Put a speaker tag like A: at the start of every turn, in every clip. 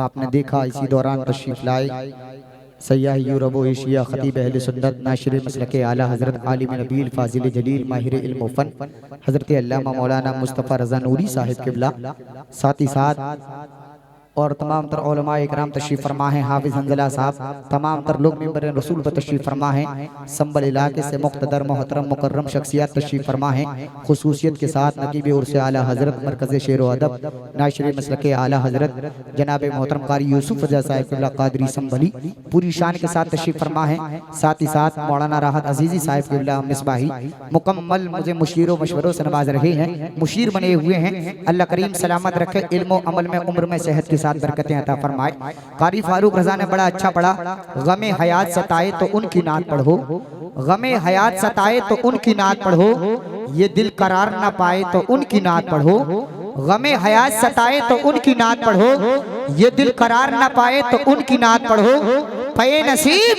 A: आपने देखा इसी दौरान तशरीफ लाए सय्यह यूरोप एशिया खतीब अहले सुन्नत नाशिर मसलके आला हज़रत आलिम नबील फाजिल जलील माहिर इल्म व फ़न हज़रत अल्लामा मौलाना मुस्तफ़ा रज़ा नूरी साहिब क़िबला, साथ ही साथ और तमाम तर उलमा इकराम तशरीफ़ फरमा हैं, हाफिज़ हंज़ला साहब, तमाम तर लोग मिंबर रसूल पर तशरीफ़ फरमा हैं, संबल इलाके से मुक़्तदर मोहतरम मुकर्रम शख्सियत तशरीफ़ फरमा हैं, खुसूसियत के साथ नकीब उर्स आला हज़रत मरकज़ शेर व अदब नाशिर मसलके आला हज़रत जनाब मोहतरम कारी यूसुफ रज़ा साहिब क़िबला क़ादरी संभली पूरी शान के साथ तशरीफ़ फरमा हैं। साथ ही साथ मौलाना राहत अजीज़ी साहिब क़िबला मिसबाही मुकम्मल मुझे मुशीर व मशवरों से नवाज रहे हैं, मुशीर बने हुए हैं। अल्लाह करीम सलामत रखे, इल्म व अमल में उम्र में सेहत के साथ बरकतें अता फरमाए। कारी फारूक रज़ा ने बड़ा अच्छा पढ़ा, गमे हयात सताए तो उनकी नात पढ़ो, गमे हयात सताए तो उनकी नात पढ़ो, ये दिल करार ना पाए तो उनकी नात पढ़ो, गमे हयात सताए तो उनकी नात पढ़ो, ये दिल करार ना पाए तो उनकी नात पढ़ो। पे नसीब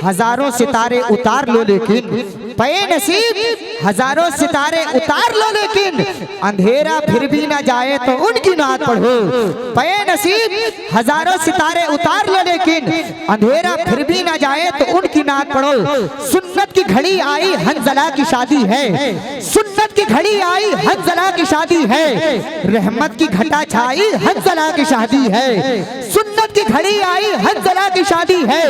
A: हजारों सितारे उतार लो लेकिन, पे नसीब हजारों सितारे उतार लो लेकिन अंधेरा फिर भी ना जाए तो उनकी नात पढ़ो। पे नसीब हजारों सितारे उतार लो लेकिन अंधेरा फिर भी ना जाए तो उनकी नात पढ़ो। सुन्नत की घड़ी आई हंजला की शादी है, सुन्नत की घड़ी आई हंजला की शादी है, रहमत की घटा छाई हंजला की शादी है, सुन्नत की घड़ी आई हंजला की शादी है,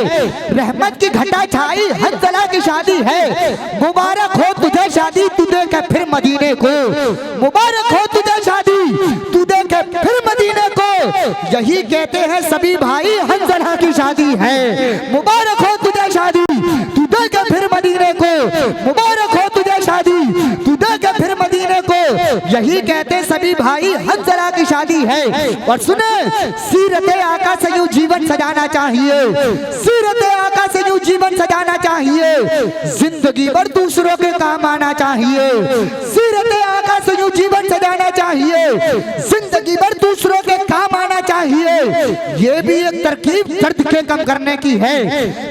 A: रहमत की घटा छाई हंजला की शादी है। मुबारक हो तुझे शादी तू देखे फिर मदीने को, मुबारक हो तुझे शादी तू देखे फिर मदीने को, यही कहते हैं सभी भाई हंजला की शादी है। मुबारक हो तुझे शादी तू देखे फिर मदीने को, मुबारक हो तुझे शादी तू देखे फिर मदीने को, यही कहते सभी भाई हंजला की शादी है। और सुने सीरत आका से यूं जीवन सजाना चाहिए, सीरत आका से यूं जीवन सजाना चाहिए, जिंदगी भर दूसरों के काम आना चाहिए, सीरत आका से यूं जीवन सजाना चाहिए, जिंदगी भर दूसरों के काम आना चाहिए। ये भी एक तरकीब दर्द के कम करने की है,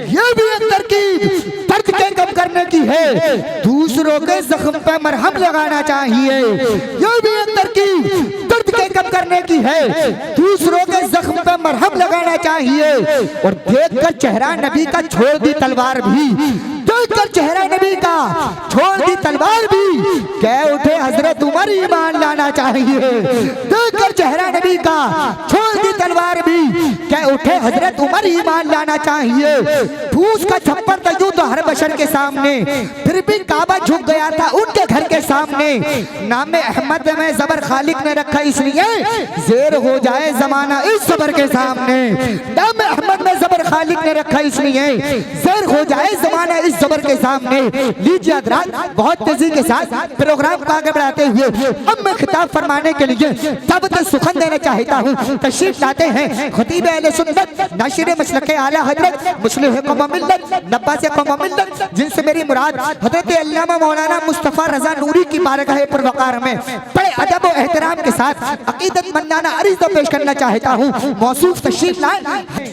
A: ये भी एक तरकीब दर्द के कम करने की है, दूसरों के जख्म पे मरहम लगाना चाहिए, ये भी एक तरकीब दर्द के कम करने की है, दूसरों के जख्म पे मरहम लगाना चाहिए। और देखकर चेहरा नबी का छोड़ दी तलवार भी, देखकर चेहरा नबी का छोड़ दी तलवार भी, कह उठे हजरत उमर ईमान लाना चाहिए, देखकर चेहरा नबी का छोड़ दी तलवार भी, कह उठे हजरत उमर ईमान लाना चाहिए। फूस का छप्पर तजू तो हर बशर के सामने, फिर भी काबा झुक गया था उनके घर के सामने, नाम अहमद में जबर खालिक ने रखा इसलिए जेर हो जाए जमाना इस जबर के सामने, नाम अहमद में जबर खालिक ने रखा इसलिए जेर हो जाए जमाना इस जबर के सामने। लीजिए हज़रात, बहुत तेजी के साथ प्रोग्राम को आगे बढ़ाते हुए अब मैं खिताब फरमाने के लिए दावत सुखन देना चाहता हूँ। तशरीफ लाते हैं खतीब अहले सुन्नत नाशिर मसलके आला हज़रत मुस्लिह कौम मिल्लत नब्बास कौम मिल्लत, जिनसे मेरी मुराद हज़रत अल्लामा मौलाना मुस्तफ़ा रज़ा नूरी की बारगाह पुरवकार में बड़े अदब और एहतराम के साथ अकीदत मंदाना अरीज़ा पेश करना चाहता हूँ। मौसूफ तशरीफ लाए,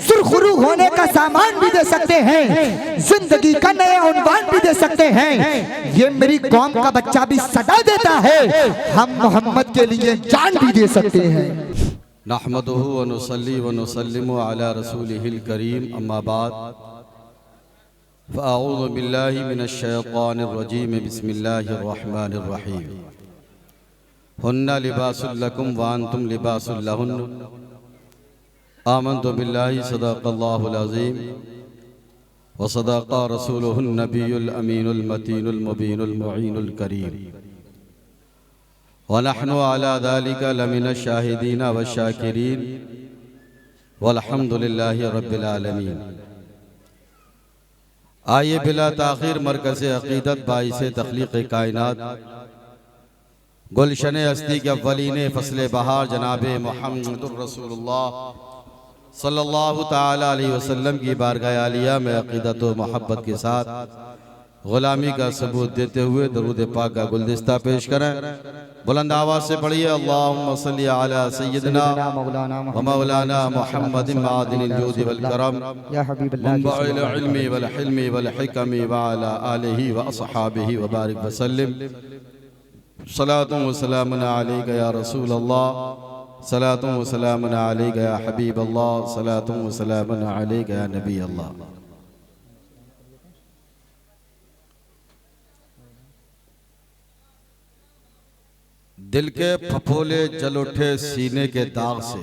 A: सुरखरू होने का सामान भी दे सकते हैं, जिंदगी का नया उन्वान भी दे सकते हैं, ये मेरी कौम का बच्चा भी सदा देता है, हम मोहम्मद के लिए जान भी दे सकते हैं।
B: नहमदुहु व नुसल्ली व नुसल्लिमु अला रसूलिहिल करीम, अम्मा बाद, फ़अऊज़ु बिल्लाहि मिनश शैतानिर रजीम, बिस्मिल्लाहिर रहमानिर रहीम। हुन्ना लिबासुल लकुम व अंतुम लिबासुल लहुन्न, आमन्तु बिल्लाहि सदक़ल्लाहुल अज़ीम व सदक़ रसूलुहुन नबियुल अमीनुल मतीनुल मुबीनुल मुईनुल करीम, व नहनु अला ज़ालिका लमिनश शाहिदीन व शाकिरीन वल्हम्दुलिल्लाहि रब्बिल आलमीन। आइए बिला ताख़ीर मरकज़ अक़ीदत बाइसे तख़लीक़ कायनात गुलशन हस्ती के अव्वलीन फ़स्ल बहार जनाब मुहम्मदुर रसूलुल्लाह सल्लल्लाहु ताला अलैहि वसल्लम की बारगाह आलिया में अक़ीदत व मोहब्बत के साथ ग़ुलामी का सबूत देते हुए दरूद पाक का गुलदस्ता पेश करें। बुलंद आवाज़ से पढ़िए, अल्लाहुम्मा सल्ली अला सय्यिदिना व मौलाना मुहम्मदिन मादिनिल जूदि वल करम मुंबइल इल्मी वल हिल्मी वल हिकमी व अला आलिहि व अस्हाबिहि व बारिक व सल्लिम। सलातुन व सलामुन अलैका या रसूल अल्लाह सलातुम व सलामुन अलैका या हबीब अल्लाह, सलातुम व सलामुन अलैका या नबी अल्लाह। दिल के फफोले जल उठे सीने के दाग से,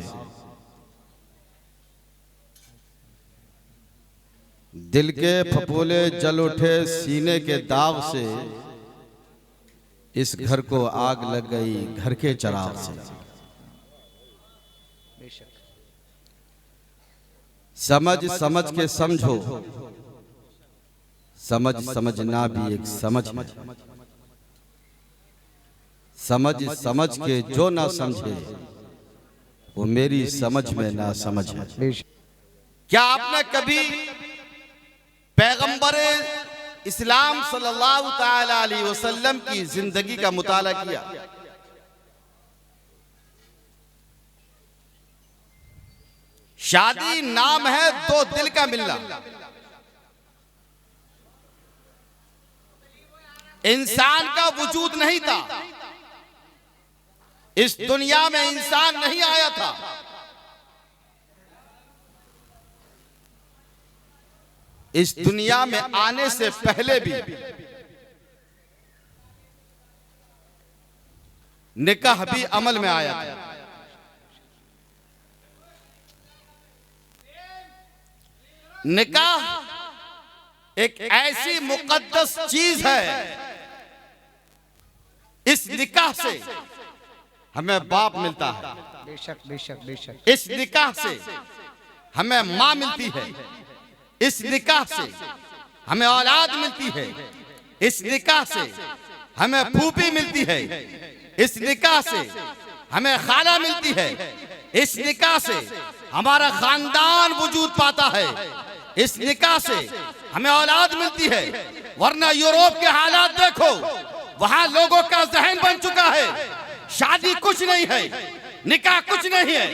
B: दिल के फफोले जल उठे सीने के दाग से, इस घर को आग लग गई घर के चिराग से। समझ समझ के समझो, समझ समझना भी एक समझ है। समझ समझ के जो ना समझे वो मेरी समझ में ना समझ है। क्या आपने कभी पैगंबर इस्लाम सल्लल्लाहु ताला अलैहि वसल्लम की जिंदगी का मुताला किया? शादी नाम है दो दिल का मिलना। इंसान का वजूद नहीं था, इस दुनिया में इंसान नहीं आया था। इस दुनिया में आने से पहले भी निकाह भी अमल में आया था। निकाह एक ऐसी मुकद्दस चीज है, इस निकाह से हमें बाप मिलता है,
A: बेशक बेशक बेशक।
B: इस निकाह से हमें माँ मिलती है, इस निकाह से हमें औलाद मिलती है, इस निकाह से हमें फूफी मिलती है, इस निकाह से हमें खाला मिलती है, इस निकाह से हमारा खानदान वजूद पाता है, इस निकाह से हमें औलाद मिलती है। वरना यूरोप के हालात देखो, वहां लोगों का जहन बन चुका है शादी कुछ नहीं है, निकाह कुछ नहीं है।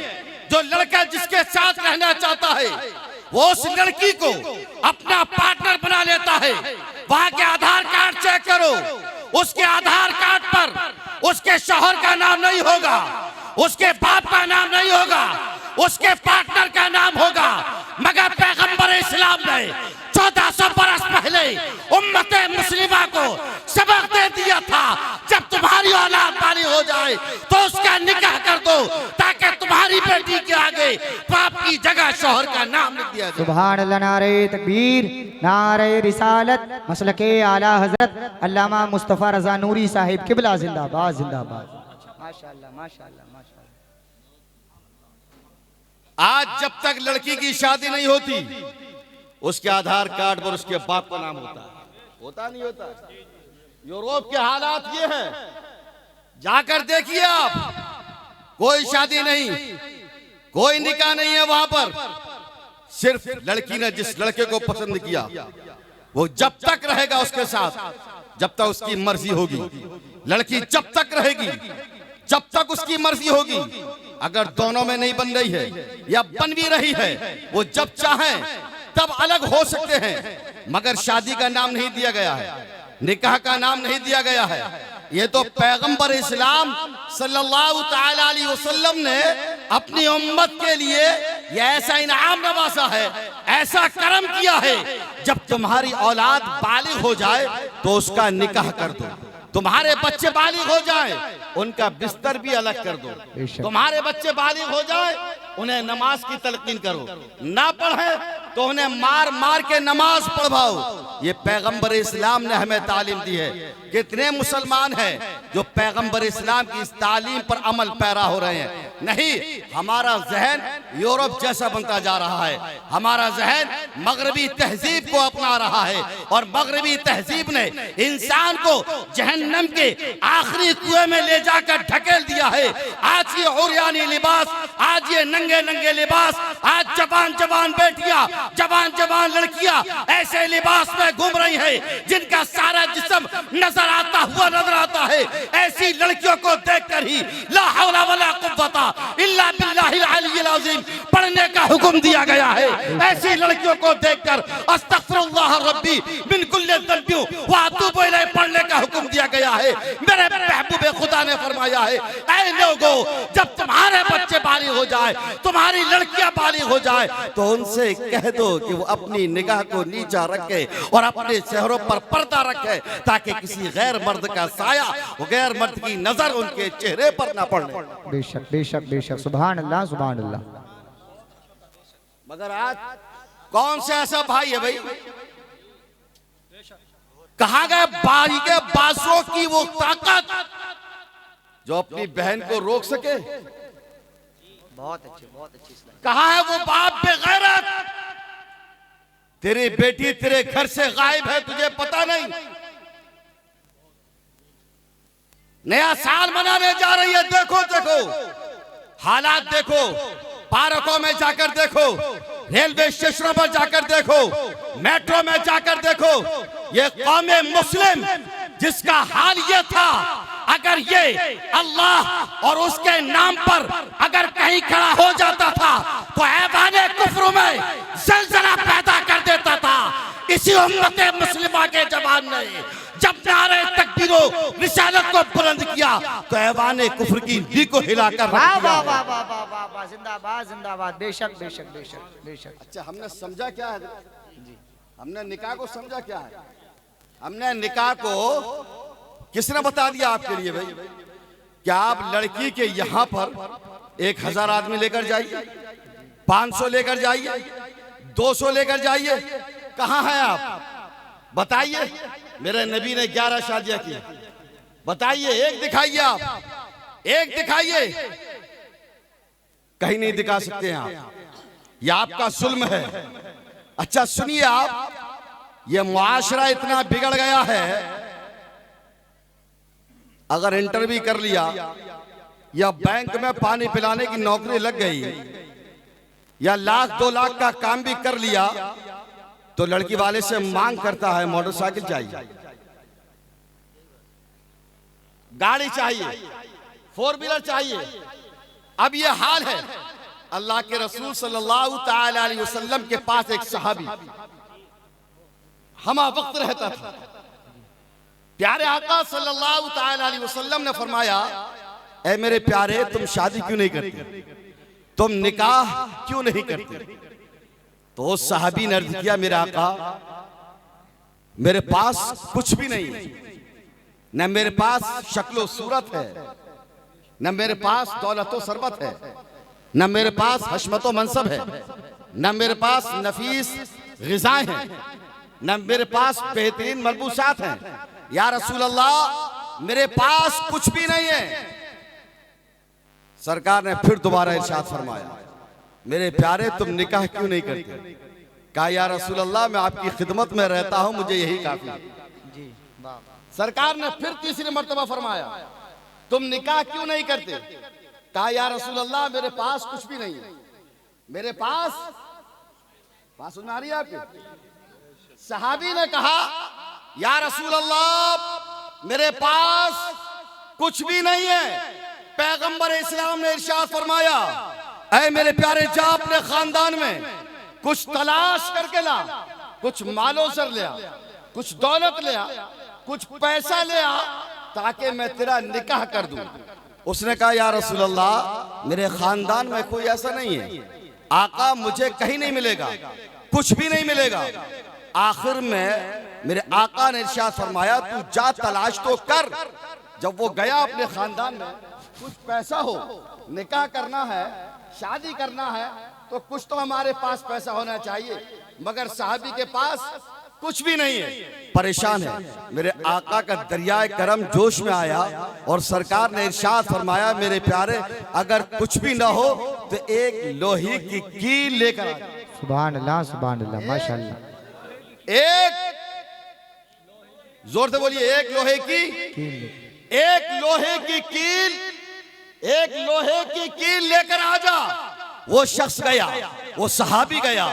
B: जो लड़का जिसके साथ रहना चाहता है वो उस लड़की को अपना पार्टनर बना लेता है। वहां के आधार कार्ड चेक करो, उसके आधार कार्ड पर उसके शौहर का नाम नहीं होगा, उसके बाप का नाम नहीं होगा, उसके पार्टनर का नाम होगा। मगर पैगंबर इस्लाम ने 1400 बरस पहले उम्मत मुस्लिमा को सबक दे दिया था, जब तुम्हारी औलाद वाली हो जाए तो उसका निकाह कर दो, ताकि तुम्हारी बेटी के आगे बाप की जगह शौहर का नाम लिख दिया जाए।
A: सुभान अल्लाह, नारे तकबीर, नारे रिसालत, मसलके आला हजरत अल्लामा मुस्तफ़ा रज़ा नूरी साहिब किबला जिंदाबाद जिंदाबाद। माशाअल्लाह माशाअल्लाह माशाअल्लाह।
B: आज जब तक लड़की की शादी नहीं होती उसके आधार कार्ड पर उसके बाप का नाम होता है, होता नहीं होता। यूरोप के हालात ये हैं, जाकर देखिए आप, कोई शादी नहीं, कोई निकाह नहीं है वहां पर। सिर्फ लड़की ने जिस लड़के को पसंद किया वो जब तक रहेगा उसके साथ, जब तक उसकी मर्जी होगी। लड़की जब तक रहेगी जब तक उसकी मर्जी होगी। अगर दोनों में नहीं बन रही है या बन भी रही है, वो जब चाहे तब अलग हो सकते हैं, मगर शादी का नाम नहीं दिया गया है, निकाह का नाम नहीं दिया गया है। ये तो पैगंबर इस्लाम सल्लल्लाहु ताला अलैहि वसल्लम ने अपनी उम्मत के लिए ये ऐसा इनाम नवाजा है, ऐसा करम किया है। जब तुम्हारी औलाद बालिग हो जाए तो उसका निकाह कर दो, तुम्हारे बच्चे बालिग हो जाए उनका बिस्तर भी अलग कर दो, तुम्हारे बच्चे बालिग हो जाए उन्हें नमाज की तलकीन करो, ना पढ़े तो उन्हें मार मार के नमाज पढ़वाओ। ये पैगंबर इस्लाम ने हमें तालीम दी है। कितने मुसलमान हैं जो पैगंबर इस्लाम की इस तालीम पर अमल पैरा हो रहे हैं? नहीं, हमारा जहन यूरोप जैसा बनता जा रहा है, हमारा जहन मगरबी तहजीब को अपना रहा है, और मगरबी तहजीब ने इंसान को जहन्नम के आखिरी कुएं में ले जाकर ढकेल दिया है। आज ये उर्यानी लिबास, आज ये नंगे नंगे लिबास, आज जवान जवान बेटियां, जवान जवान लड़कियां ऐसे लिबास में घूम रही हैं जिनका सारा जिस्म नजर आता हुआ नजर आता है। ऐसी लड़कियों को देखकर ही ला हौला वला कुव्वता इल्ला बिल्लाहिल अलिय्यिल अज़ीम पढ़ने का हुक्म दिया गया है। ऐसी लड़कियों को देखकर अस्तगफिरुल्लाह रब्बी मिन कुल्लि ज़ंबि व अतूबु इलैहि पढ़ने का हुक्म दिया गया है। मेरे महबूब खुदा ने फरमाया है, ऐ लोगों, जब तुम्हारे बच्चे बालिग हो जाए, तुम्हारी लड़कियां बालिग हो जाए, तो उनसे कह दो कि वो अपनी निगाह को नीचा रखे और अपने चेहरों पर पर्दा रखे, ताकि किसी गैर मर्द का साया, गैर मर्द की नजर उनके चेहरे पर ना पड़े।
A: बेशक बेशक बेशक, सुभान अल्लाह सुभान अल्लाह।
B: मगर आज कौन से ऐसा भाई है भाई, कहां गए बारी के बासों की वो ताकत जो अपनी बहन को रोक सके?
A: बहुत अच्छे।
B: कहां है वो बाप बेगैरत? तेरी बेटी तेरे घर से गायब है, तुझे पता नहीं। नया साल मनाने जा रही है, देखो देखो हालात, देखो पार्कों में जाकर देखो, रेलवे स्टेशनों पर जाकर देखो, मेट्रो में जाकर देखो। ये कौमे मुस्लिम जिसका हाल ये था, अगर ये अल्लाह और उसके नाम पर अगर कहीं खड़ा हो जाता था तो ऐवाने कुफ्र में ज़लज़ला पैदा कर देता था। इसी उम्मत मुस्लिमा के जवान ने जब नारे तकबीरो रिसालत को बुलंद किया तो ऐवाने कुफ्र की नी को हिलाकर
A: वाह वाह वाह वाह वाह वाह वाह, जिंदाबाद जिंदाबाद, बेशक बेशक बेशक बेशक।
B: अच्छा, हमने समझा क्या है जी? हमने निकाह को समझा क्या है? हमने निकाह को किसने बता दिया आपके लिए भाई? क्या आप लड़की के यहाँ पर 1000 आदमी लेकर जाइए, 500 लेकर जाइए, 200 लेकर जाइए, कहाँ हैं आप? बताइए। मेरे नबी ने 11 शादियां की, बताइए एक दिखाइए, आप एक दिखाइए। कहीं नहीं दिखा सकते हैं आप, यह आपका जुल्म है। अच्छा सुनिए आप, ये मुआशरा इतना बिगड़ गया है, अगर इंटर भी कर लिया या बैंक में पानी पिलाने की नौकरी लग गई या 1,00,000 2 लाख का काम भी कर लिया तो लड़की वाले से मांग करता है मोटरसाइकिल चाहिए, गाड़ी चाहिए, 4 व्हीलर चाहिए। अब ये हाल है। अल्लाह के रसूल सल्लल्लाहु ताला अलैहि वसल्लम के पास एक सहाबी हमा वक्त रहता था। प्यारे आका सल्लल्लाहु ताला अलैहि वसल्लम ने फरमाया, ऐ मेरे प्यारे, तुम शादी क्यों नहीं करते? तुम निकाह क्यों नहीं करते? तो उस सहाबी ने अर्ज किया, मेरे आका, मेरे पास कुछ भी नहीं है, न मेरे पास शक्लो सूरत है, न मेरे पास दौलतो सरबत है, न मेरे पास हशमतो मनसब है, न मेरे पास नफीस ग़िज़ाएं हैं, न मेरे पास बेहतरीन मलबूसात हैं। या रसूल अल्लाह, मेरे पास कुछ भी नहीं है। सरकार ने फिर दोबारा इरशाद फरमाया, मेरे प्यारे, तुम निकाह क्यों नहीं करते? कहा, या रसूल अल्लाह, मैं आपकी खिदमत में रहता हूं, मुझे यही काफी है। सरकार ने फिर तीसरी मर्तबा फरमाया, तुम निकाह क्यों नहीं करते? कहा, या रसूल अल्लाह, मेरे पास कुछ भी नहीं है। मेरे पास सुन आ रही है आपकी? सहाबी ने कहा, या रसूल अल्लाह, मेरे पास कुछ भी नहीं है। पैगंबर इस्लाम ने इरशाद फरमाया, ऐ मेरे प्यारे, जा अपने खानदान में कुछ तलाश करके ला, कुछ मालो सर ले आ, कुछ दौलत ले आ, कुछ पैसा ले आ, ताकि मैं तेरा निकाह कर दूं। उसने कहा, या रसूल अल्लाह, मेरे खानदान में कोई ऐसा नहीं है। आका, मुझे कहीं नहीं मिलेगा, कुछ भी नहीं मिलेगा। आखिर में मेरे आका ने इरशाद फरमाया, तू जा तलाश तो कर। जब वो गया अपने खानदान में, कुछ पैसा हो, निकाह करना है, शादी करना है, तो कुछ तो हमारे पास पैसा होना चाहिए। मगर साहबी के पास कुछ भी नहीं है, परेशान है। मेरे आका का दरियाए करम जोश में आया और सरकार ने इरशाद फरमाया, मेरे प्यारे, अगर कुछ भी ना हो तो एक लोहे की कील लेकर आ।
A: सुभान अल्लाह सुभान अल्लाह, माशाअल्लाह।
B: एक, जोर से बोलिए, एक लोहे की कील, एक लोहे की कील लेकर आ जा। वो शख्स गया, वो सहाबी गया,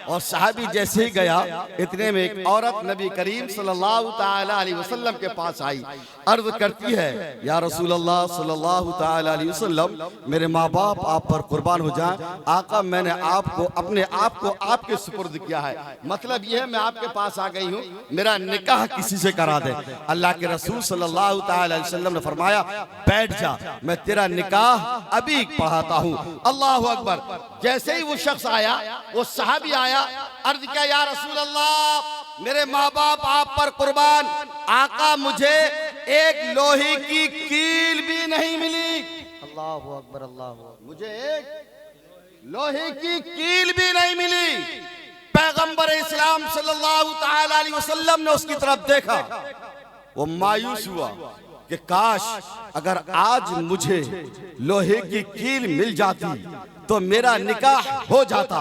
B: और साहबी जैसे ही गया, इतने में एक औरत नबी करीम सल्लल्लाहु ताला अलैहि वसल्लम के पास आई। अर्ज करती है, या रसूल अल्लाह सल्लल्लाहु ताला अलैहि वसल्लम, मेरे माँ बाप आप पर कुर्बान हो जाएं। आका, मैंने आपको अपने आप को आपके सुपुर्द किया है, मतलब यह है मैं आपके पास आ गई हूँ, मेरा निकाह किसी से करा दे। अल्लाह के रसूल सल्लल्लाहु ताला अलैहि वसल्लम ने फरमाया, बैठ जा, मैं तेरा निकाह अभी पढ़ाता हूँ। अल्लाह अकबर। जैसे ही वो शख्स आया, वो सहाबी आया, अर्ज किया, या रसूल अल्लाह, मेरे माँ बाप आप पर कुर्बान, आका मुझे एक लोहे की कील भी नहीं मिली।
A: अल्लाहु अकबर, अल्लाहु अकबर।
B: मुझे एक लोहे की कील भी नहीं मिली। पैगंबर इस्लाम सल्लल्लाहु ताला अलैहि वसल्लम ने उसकी तरफ देखा, वो मायूस हुआ कि काश अगर आज मुझे लोहे की कील मिल जाती तो मेरा निकाह हो जाता,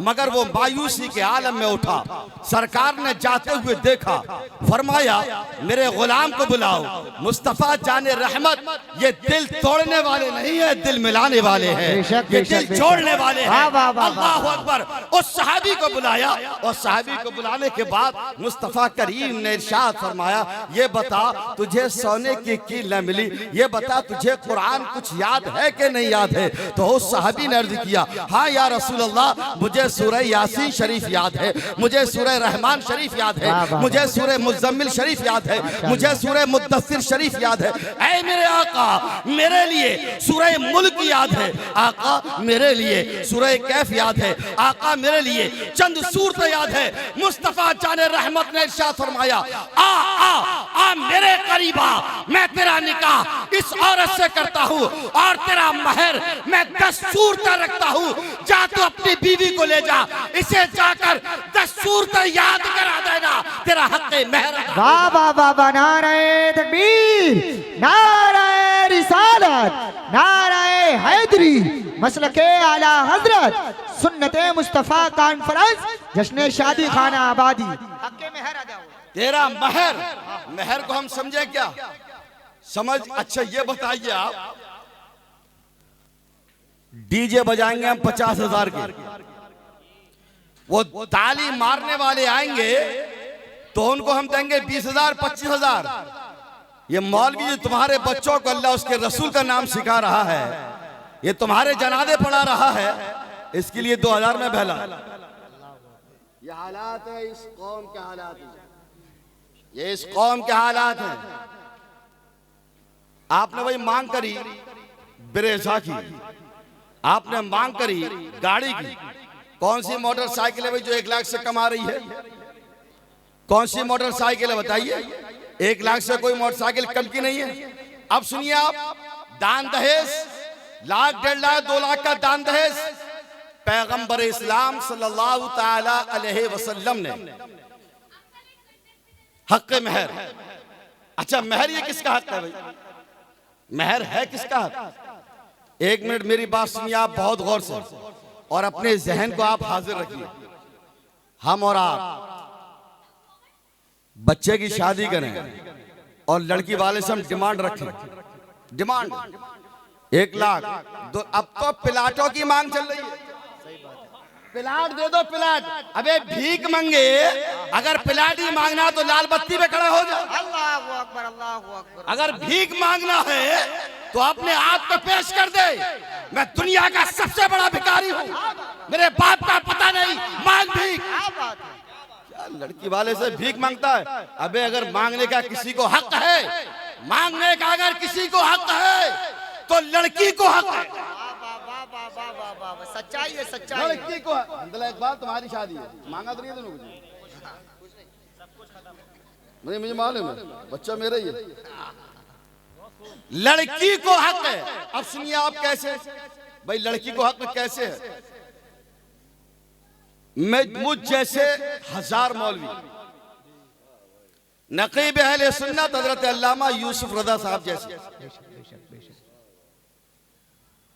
B: मगर वो मायूसी के आलम में उठा। सरकार ने जाते हुए देखा, फरमाया, मेरे गुलाम को बुलाओ, मुस्तफा जाने रहमत, ये दिल तोड़ने वाले नहीं है, दिल मिलाने वाले हैं, ये दिल जोड़ने वाले हैं। अल्लाह अकबर। उस सहाबी को बुलाया, और सहाबी को बुलाने के बाद मुस्तफा करीम ने इरशाद फरमाया, ये बता तुझे सोने की कील न मिली, ये बता तुझे कुरान कुछ याद है कि नहीं याद है? तो उस सहाबी ने अर्ज किया, हाँ या रसूल अल्लाह, मुझे सूरह यासीन शरीफ याद है, मुझे सूरह रहमान शरीफ याद है, मुझे सूरह मुज़म्मिल शरीफ याद है, मुझे सूरह मुद्दस्सिर शरीफ याद है। ऐ मेरे आका, मेरे लिए सूरह मुल्क याद है, आका मेरे लिए सूरह कैफ याद है, आका मेरे लिए चंद सूरत याद है। मुस्तफा जाने रहमत ने इरशाद फरमाया, आ आ आ मेरे करीबा, मैं तेरा निकाह इस औरत से करता हूँ, और तेरा महर मैं 10 सूरत रखता हूँ। जा तू अपनी बीवी को ले जा, इसे जाकर 10 सूरत याद करा देना, तेरा हक महर।
A: वाह वाह वाह वाह, नारे तकबीर, नारे रिसालत, नारे हैदरी, मसलके आला हजरत, सुन्नते मुस्तफा कॉन्फ्रेंस, जश्न शादी खाना आबादी। हक महर अदा हो।
B: तेरा महर, महर को हम समझे क्या? समझ, अच्छा ये बताइए आप, डीजे बजाएंगे हम 50,000 के, वो ताली मारने वाले आएंगे तो उनको हम देंगे 20,000 25,000। ये मौलवी जो तुम्हारे बच्चों को अल्लाह उसके रसूल का नाम सिखा रहा है, ये तुम्हारे जनादे पढ़ा रहा है, इसके लिए 2000 में बहला। ये हालात है इस कौम के हालात, ये इस कौम के हालात हैं। आपने वही मांग करी ब्रेजा की, आपने मांग करी गाड़ी की। कौन सी मोटरसाइकिल है भाई जो 1 लाख से कम आ रही है? कौन सी मोटरसाइकिल है बताइए? 1 लाख से कोई मोटरसाइकिल कम की नहीं है। अब सुनिए आप, दान दहेज, लाख 1.5 लाख 2 लाख का दान दहेज, पैगंबर इस्लाम सल्लल्लाहु ताला अलैहि वसल्लम ने हक महर। अच्छा महर ये किसका हक है भाई? महर है किसका हक? 1 मिनट मेरी बात सुनिए आप बहुत गौर से, और अपने जहन को आप हाजिर रखिए। हम और आप बच्चे की शादी करें और लड़की वाले से हम डिमांड रखें, डिमांड 1 लाख, अब तो प्लाटों की मांग चल रही है, प्लाट दे दो प्लाट। अबे भीख मंगे, अगर प्लाट ही मांगना तो लाल बत्ती पे खड़ा हो जाओ।
A: अल्लाहु अकबर, अल्लाहु अकबर।
B: अगर भीख मांगना है तो अपने आप को पेश कर दे, मैं दुनिया का सबसे बड़ा भिखारी हूँ, मेरे बाप का पता नहीं, मांग भीख। क्या लड़की वाले से भीख मांगता है? अबे अगर मांगने का किसी को हक है, मांगने का अगर किसी को हक है तो लड़की को हक है।
A: सच्चाई है, सच्चाई।
B: लड़की को एक बार तुम्हारी शादी है, मांगा तो नहीं दोनों कुछ नहीं, मुझे मालूम है, बच्चा मेरा ही है। लड़की को हक है। अब सुनिए आप कैसे भाई, लड़की को हक कैसे है? मैं मुझ जैसे 1000 मौलवी, नकीब अहले सुन्नत हजरत अल्लामा यूसुफ रजा साहब जैसे,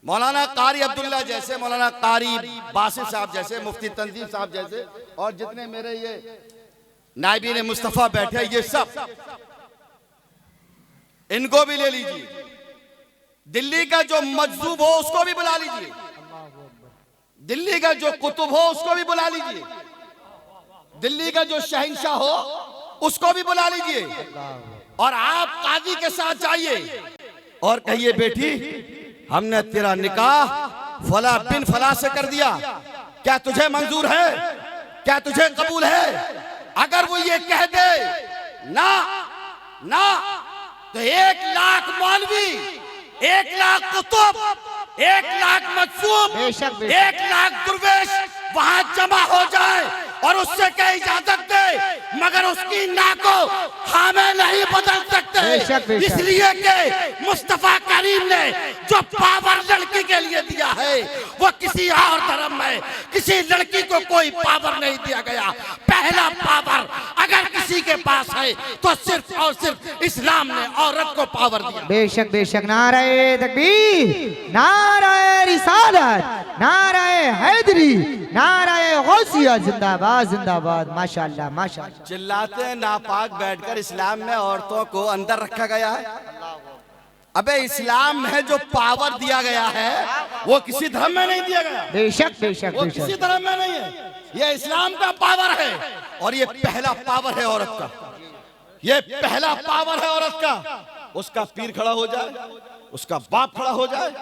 B: मौलाना कारी अब्दुल्ला जैसे, मौलाना कारी बासित साहब जैसे, मुफ्ती तंजीम साहब जैसे, और जितने मेरे ये नाइबीन मुस्तफा बैठे, ये सब इनको भी ले लीजिए। दिल्ली का जो मजदूब हो उसको भी बुला लीजिए, दिल्ली का जो कुतुब हो उसको भी बुला लीजिए।
C: दिल्ली का जो शहंशाह हो उसको भी बुला लीजिए और आप काजी के साथ जाइए और कहिए बेटी हमने तेरा निकाह फला बिन फला से कर दिया, क्या तुझे मंजूर है, क्या तुझे कबूल है? अगर वो ये कह दे ना ना तो 1 लाख मौलवी, 1 लाख कुतुब, 1 लाख मजसूम, 1 लाख दुर्वेश वहां जमा हो जाए और उससे क्या इजाजत दे, मगर उसकी ना को हमें नहीं बदल सकते। इसलिए कि मुस्तफा करीम ने जो पावर लड़की के लिए दिया है वो किसी और धर्म में किसी लड़की को कोई पावर नहीं दिया गया। पहला पावर अगर किसी के पास है तो सिर्फ और सिर्फ इस्लाम ने औरत को पावर दिया।
A: बेशक बेशक। नारे तकबीर, नारे रिसालत, नारे हैदरी, नारे गौसिया, जिंदाबाद जिंदाबाद। माशाअल्लाह माशाअल्लाह।
C: चिल्लाते नापाक बैठकर इस्लाम में औरतों को अंदर रखा गया है। अबे इस्लाम में जो पावर दिया गया है वो किसी धर्म में नहीं दिया गया।
A: बेशक बेशक
C: वो किसी धर्म में नहीं है, ये इस्लाम का पावर है और ये पहला पावर है औरत का। ये पहला पावर है औरत का। उसका पीर खड़ा हो जाए, उसका बाप खड़ा हो जाए,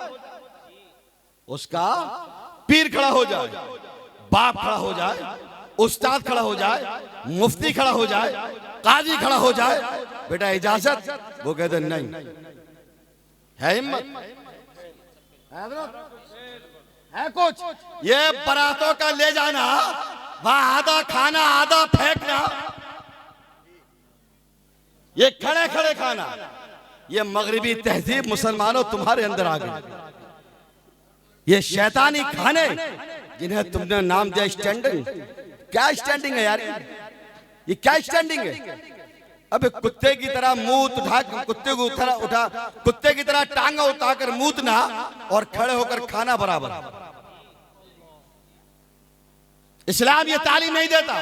C: उसका पीर खड़ा हो जाए, बाप खड़ा हो जाए, उस्ताद खड़ा हो जाए, मुफ्ती खड़ा हो जाए, काजी खड़ा हो जाए, बेटा इजाजत, वो कहते नहीं। है हिम्मत, है कुछ। ये बारातों का ले जाना, वहां आधा खाना आधा फेंकना, ये खड़े खड़े खाना, ये मगरिबी तहजीब मुसलमानों तुम्हारे अंदर आ गई। ये शैतानी खाने जिन्हें तुमने नाम दिया स्टैंडिंग, क्या स्टैंडिंग है यार? ये क्या स्टैंडिंग है? अबे कुत्ते की तरह मुंह उठा, कुत्ते को उठा, कुत्ते की तरह टांगा उठाकर मूतना और खड़े होकर खाना बराबर। इस्लाम ये तालीम नहीं देता,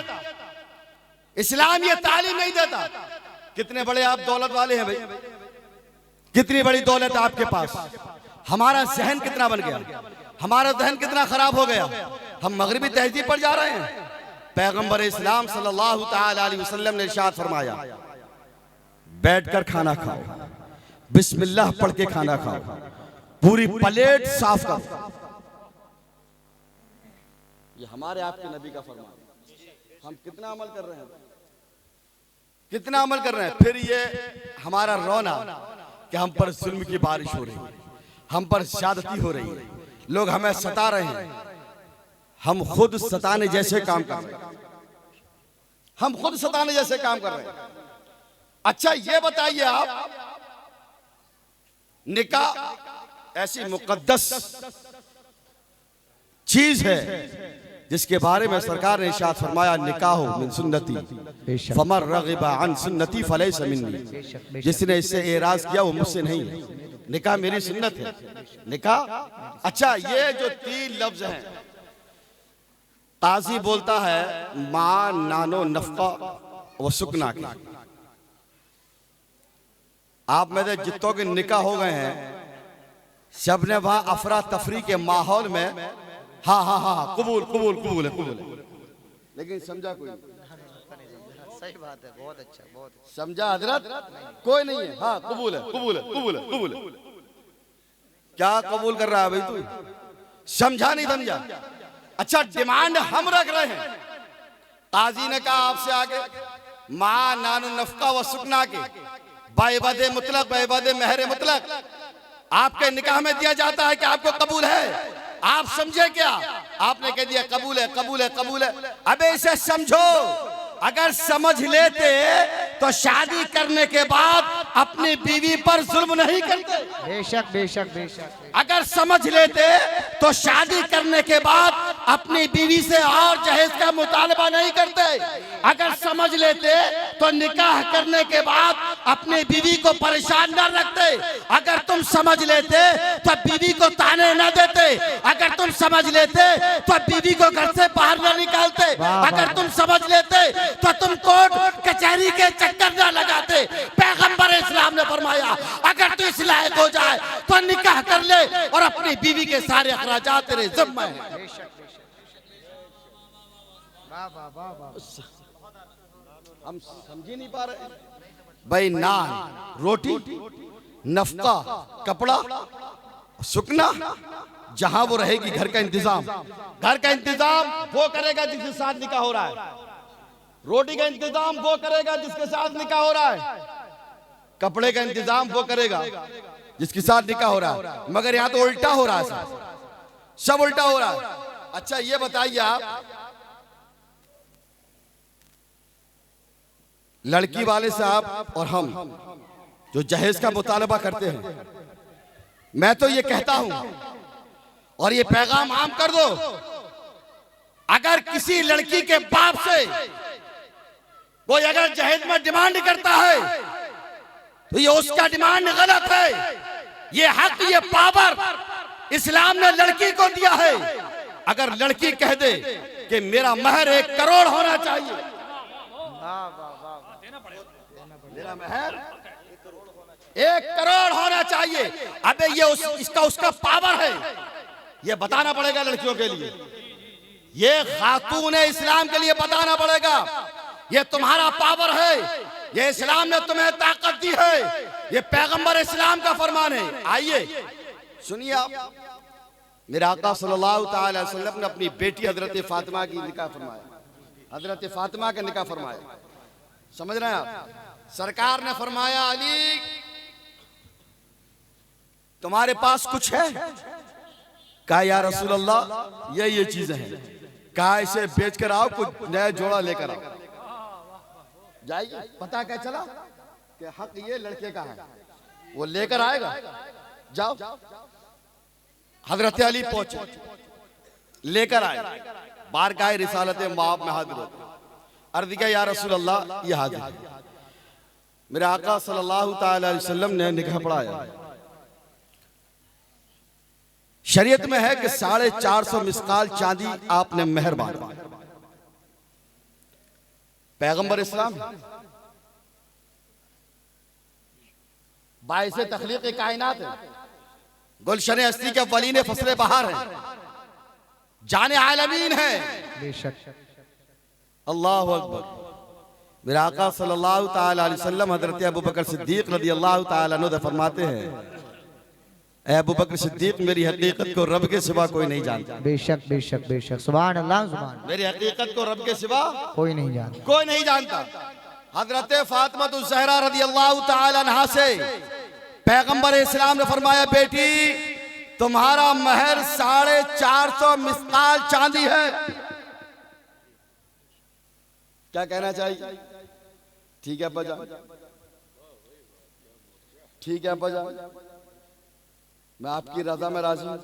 C: इस्लाम ये तालीम नहीं देता। कितने बड़े आप दौलत वाले हैं भाई, कितनी बड़ी दौलत है आपके पास। हमारा जहन कितना बन गया, हमारा जहन कितना खराब हो गया। हम मगरिबी तहजीब पर जा रहे हैं। पैगंबर इस्लाम सल्लल्लाहु ताला अलैहि वसल्लम ने इरशाद फरमाया, बैठकर खाना खाओ, बिस्मिल्लाह पढ़ के खाना खाओ, पूरी प्लेट साफ करो। ये हमारे आपके नबी का फरमान। हम कितना अमल कर रहे हैं, कितना अमल कर रहे हैं। फिर ये हमारा रोना कि हम पर जुल्म की बारिश हो रही है, हम पर ज्यादती हो रही है, लोग हमें सता रहे हैं, हम खुद सताने जैसे काम कर रहे हैं, हम खुद सताने जैसे काम कर रहे हैं। अच्छा ये बताइए आप, निकाह ऐसी मुकद्दस चीज है जिसके बारे में सरकार ने इरशाद फरमाया, निकाह मिन सुन्नती फमन रगिबा अन सुन्नती फलैसा मिन्नी। जिसने इससे एराज किया वो मुझसे नहीं है। निकाह मेरी सुन्नत है, निकाह। अच्छा ये जो 3 लफ्ज हैं, काजी बोलता है मां नानो नफका वो सुकना के। आप में से जितों के निकाह हो गए हैं सब ने वहां अफरा तफरी के माहौल में हाँ हाँ हाँ कबूल कबूल कबूल है, कबूल है, लेकिन समझा कोई?
A: सही बात है, बहुत अच्छा, बहुत अच्छा।
C: समझा हजरत? कोई नहीं है। हाँ कबूल है, कबूल है, कबूल है, कबूल है। क्या कबूल कर रहा है भाई तू? समझा नहीं समझा? अच्छा डिमांड हम रख रहे हैं। काजी ने कहा आपसे आगे मां नानो नफका व सुकना के बाइबादे मुतलक, बाइबादे महरे मुतलक आपके निकाह में दिया जाता है कि आपको कबूल है। आप समझे क्या? आपने कह दिया कबूल है, कबूल है, कबूल है। अबे इसे समझो। अगर समझ लेते तो शादी करने के बाद अपनी बीवी पर जुल्म नहीं करते।
A: बेशक बेशक बेशक।
C: अगर समझ लेते तो शादी करने के बाद अपनी बीवी से और जहेज का मुतालबा नहीं करते। अगर समझ लेते तो निकाह करने के बाद अपनी बीवी को परेशान न रखते। अगर तुम समझ लेते तो बीवी को ताने न देते। अगर तुम समझ लेते तो बीवी को घर से बाहर न निकालते। अगर तुम समझ लेते तो तुम कोर्ट कचहरी के चक्कर न लगाते। पैगंबर इस्लाम ने फरमाया अगर तू इस लायक हो जाए तो निकाह कर ले और अपनी बीवी के सारे अखराजात तेरे जिम्मे हैं। हम समझ ही नहीं पा रहे। भाई नान, रोटी, नफका, कपड़ा, सुकना, जहां वो रहेगी, घर का इंतजाम, घर का इंतजाम वो करेगा जिसके साथ निकाह हो रहा है। रोटी का इंतजाम वो करेगा जिसके साथ निकाह हो रहा है। कपड़े का इंतजाम वो करेगा जिसके साथ निकाह हो रहा है। मगर यहां तो उल्टा हो रहा है, सब उल्टा हो रहा है। अच्छा ये बताइए आप, लड़की वाले साहब और हम जो जहेज का मुतालबा करते हैं, मैं तो ये कहता हूं और ये पैगाम आम कर दो, अगर किसी लड़की के बाप से कोई अगर जहेज में डिमांड करता है तो ये उसका डिमांड गलत है। ये हक, ये पावर इस्लाम ने लड़की को दिया है। अगर लड़की कह दे कि मेरा महर 1 करोड़ होना चाहिए, मेरा महर 1 करोड़ होना चाहिए, अबे ये इसका उसका पावर है, ये बताना पड़ेगा लड़कियों के लिए। ये खातून इस्लाम के लिए बताना पड़ेगा, ये तुम्हारा पावर है, ये इस्लाम ने तुम्हें ताकत दी है, ये पैगंबर इस्लाम का फरमान है। आइए सुनिए आप, मेरे आका सल्लल्लाहु अलैहि वसल्लम ने अपनी बेटी हजरत फातिमा की निकाह फरमाया, हजरत फातिमा का निकाह फरमाया। समझ रहे हैं आप? सरकार ने फरमाया, अली तुम्हारे पास कुछ है? कहा या रसूल अल्लाह ये चीजें हैं। कहा इसे बेच कर आओ, कुछ नया जोड़ा लेकर आओ। जाइए, पता क्या चला कि हक ये लड़के का है, वो लेकर आएगा। जाओ, हजरत अली पहुंचे, लेकर आए, बारगाह रिसालत माब में हाजिर होते। अर्ज़ किया या रसूल अल्लाह ये हाजिर है। मेरे आका सल्लल्लाहु अलैहि वसल्लम ने निकाह पढ़ाया। शरीयत में है कि 450 मिस्काल चांदी आपने मेहर मांगा। पैगंबर इस्लाम बाइसे तखलीक कायनात है, गुलशन हस्ती के वलीने फसले बहार है, जाने आलमीन है।
A: बेशक
C: अल्लाहु अकबर। मेरे आका सल्लल्लाहु ताला अलैहि वसल्लम हजरत अबू बकर सिद्दीक रदियल्लाहु ताला अन्हु फरमाते हैं, ऐ अबू बकर सिद्दीक मेरी हकीकत को रब के सिवा कोई नहीं जानता।
A: बेशक बेशक बेशक, सुभान अल्लाह सुभान।
C: मेरी हकीकत को रब के सिवा
A: कोई नहीं जानता,
C: कोई नहीं जानता। हजरत फातिमा ज़हरा रदियल्लाहु ताला अन्हा से पैगंबर इस्लाम ने फरमाया, बेटी तुम्हारा महर 450 मिस्काल चांदी है। क्या कहना चाहिए? ठीक है अब्बा जान, ठीक है अब्बा जान, मैं आपकी रजा में राजी हूं।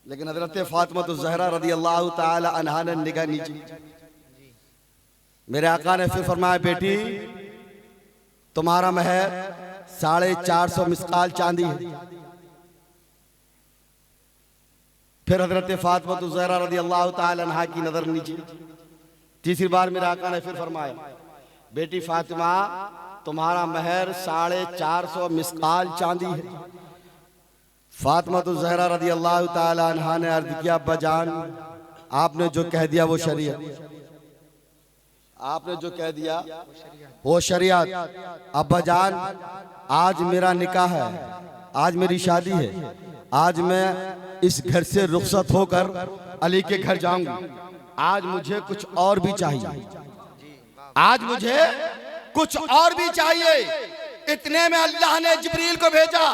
C: लेकिन हजरत फातिमा ज़हरा रदियल्लाहु ताला अन्हा ने निगाह नीचे। मेरे आका ने फिर फरमाया, बेटी तुम्हारा महर 450 मिस्काल चांदी है। फिर हजरत फातिमा ज़हरा रदियल्लाहु ताला अन्हा की नजर नीचे। तीसरी बार मेरे आका ने फिर फरमाया, बेटी फातिमा तुम्हारा महर 450 मिस्काल चांदी है। फातिमा ज़हरा रदियल्लाहु ताला अन्हा ने अर्ज किया, अब्बा जान आपने जो कह दिया वो शरीयत, आपने जो कह दिया वो शरीयत। अब्बा जान आज मेरा निकाह है, आज मेरी शादी है, आज मैं इस घर से रुखसत होकर अली के घर जाऊंगी। आज मुझे कुछ और भी चाहिए, आज मुझे कुछ और भी चाहिए। इतने में अल्लाह ने जिब्रील को भेजा,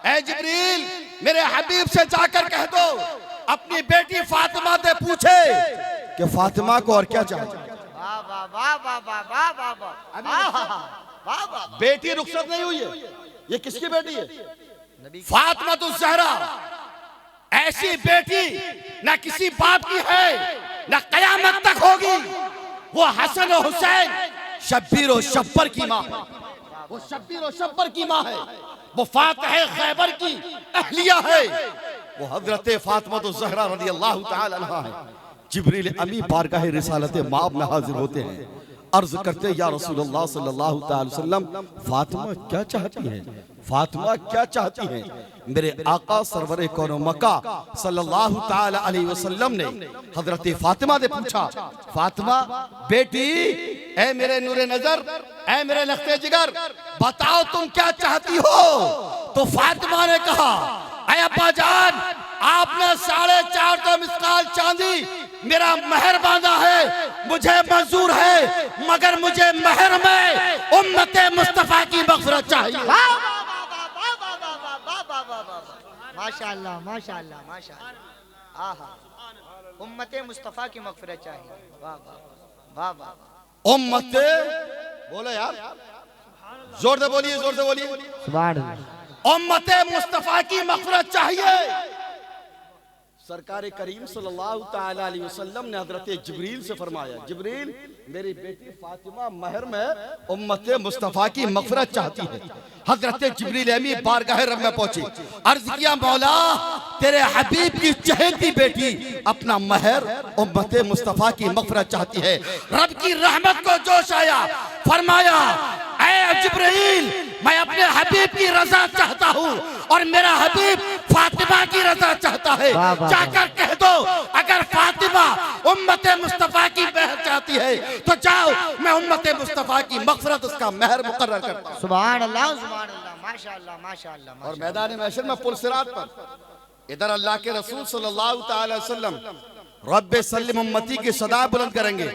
C: ऐ जिब्रील मेरे हबीब से जाकर कह दो अपनी बेटी फातिमा से पूछे कि फातिमा को और क्या चाहिए। बेटी रुखसत नहीं हुई है, ये किसकी बेटी है? फातिमा ज़हरा। ऐसी बेटी ना किसी बाप की है ना कयामत तक होगी। वो हसन और हुसैन शब्बीर और शब्बर की माँ है, वो शब्बीर और शब्बर की माँ है, वो फातिह खैबर की अहलिया है, वो हजरत फातिमा ज़हरा रदियल्लाहु ताला अन्हा है। जिब्रील अमी बारगाह रिसालत माब में हाजिर होते हैं। अर्ज करते या रसूलुल्लाह सल्लल्लाहु अलैहि वसल्लम, फातिमा क्या चाहती है, फातिमा क्या चाहती है। मेरे आका सरवरे कौनो मक्का सल्लल्लाहु ताला अलैहि वसल्लम ने हजरत फातिमा से पूछा, फातिमा बेटी, ऐ मेरे नूरे नजर, ऐ मेरे लख्ते जिगर, बताओ तुम क्या चाहती हो। तो फातिमा ने कहा, ऐ अब्बा जान, आपने 4.5 मिस्काल चांदी मेरा महर बांधा है, मुझे मंजूर है, मगर मुझे महर में उम्मते मुस्तफा की मग़फ़िरत चाहिए।
D: माशाअल्लाह माशाअल्लाह माशाअल्लाह, आहा, उम्मते मुस्तफा की मग़फ़िरत चाहिए। वाह वाह वाह वाह।
C: उम्मते, बोलो यार, जोर से बोलिए, जोर से बोलिए।
D: सुभान अल्लाह।
C: उम्मते मुस्तफा की मग़फ़िरत चाहिए। सरकार करीम सल्लल्लाहु ताला अलैहि वसल्लम ने हजरत जिब्रील से फरमाया, जिब्रील, मेरी बेटी फातिमा महर में उम्मते मुस्तफा की मग़फ़िरत चाहती है। हजरत जिब्रील अमी बारगाह रब में पहुंची, अर्ज किया, मौला तेरे हबीब की चहेती बेटी अपना महर उम्मते मुस्तफा की मग़फ़िरत चाहती है। रब की रहमत को जोश आया, फरमाया, ऐ जिब्रील, मैं अपने हबीब की रजा चाहता हूँ और मेरा हबीब फातिमा की रजा चाहता है। जाकर कह दो, अगर फातिमा उम्मते मुस्तफा की महर चाहती है तो जाओ, मैं उम्मते मुस्तफा की मग़फ़िरत उसका महर मुकर्रर करता हूँ।
D: सुभान अल्लाह सुभान अल्लाह, माशाअल्लाह माशाअल्लाह।
C: और मैदान महशर में पुल सिरात पर इधर अल्लाह के रसूल सल्लल्लाहु ताला अलैहि वसल्लम रब्बे सल्लिम उम्मती की सदा बुलंद करेंगे,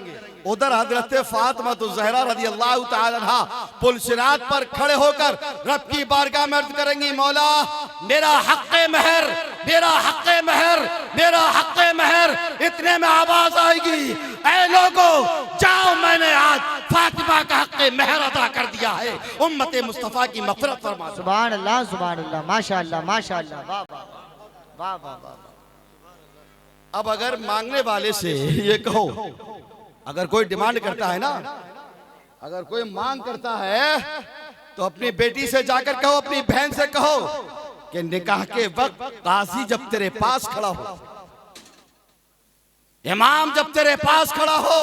C: उधर हजरत फातिमा तो ज़हरा रज़ी अल्लाह ताला अन्हा पुल सिरात पर खड़े होकर रब की बारगाह में अर्ज करेंगी, मौला मेरा हक़्क़े महर, मेरा हक़्क़े महर, मेरा हक़्क़े महर। इतने में आवाज आएगी, ऐ लोगों जाओ, मैंने आज फातिमा का हक़्क़े महर अदा कर दिया है, उम्मते मुस्तफा की मग़फ़िरत फरमा।
D: सुभान अल्लाह माशाअल्लाह माशाअल्लाह, वाह वाह वाह वाह वाह।
C: अब अगर मांगने वाले से ये कहो, अगर कोई डिमांड करता है ना, अगर कोई मांग करता है तो अपनी बेटी से जाकर कहो, अपनी बहन से कहो कि निकाह के वक्त काजी जब तेरे पास खड़ा हो, इमाम जब तेरे पास खड़ा हो,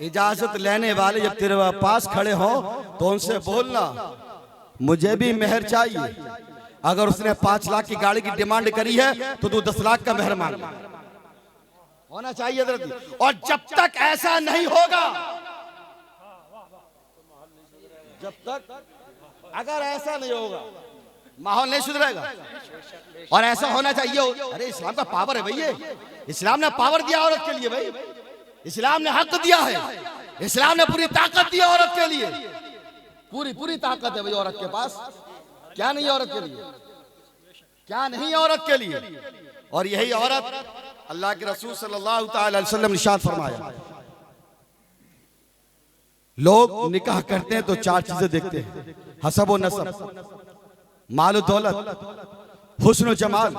C: इजाजत लेने वाले जब तेरे पास खड़े हो तो उनसे बोलना, मुझे भी मेहर चाहिए। अगर उसने 5 लाख की गाड़ी की डिमांड करी है तो तू 10 लाख का मेहर मांग, होना चाहिए। और जब तक ऐसा नहीं होगा, जब तक अगर ऐसा नहीं होगा, माहौल नहीं सुधरेगा। और ऐसा होना चाहिए। अरे इस्लाम का पावर है भैया, इस्लाम ने पावर दिया औरत के लिए भाई, इस्लाम ने हक दिया है, इस्लाम ने पूरी ताकत दी औरत के लिए, पूरी ताकत है भाई औरत के पास। क्या नहीं औरत के लिए, क्या नहीं औरत के लिए। और यही औरत अल्लाह के रसूल सल्लल्लाहु ताला अलैहि वसल्लम ने इरशाद फरमाया, लोग निकाह करते हैं तो 4 चीजें देखते हैं, हसब व नसब, माल व दौलत, हुस्न व जमाल,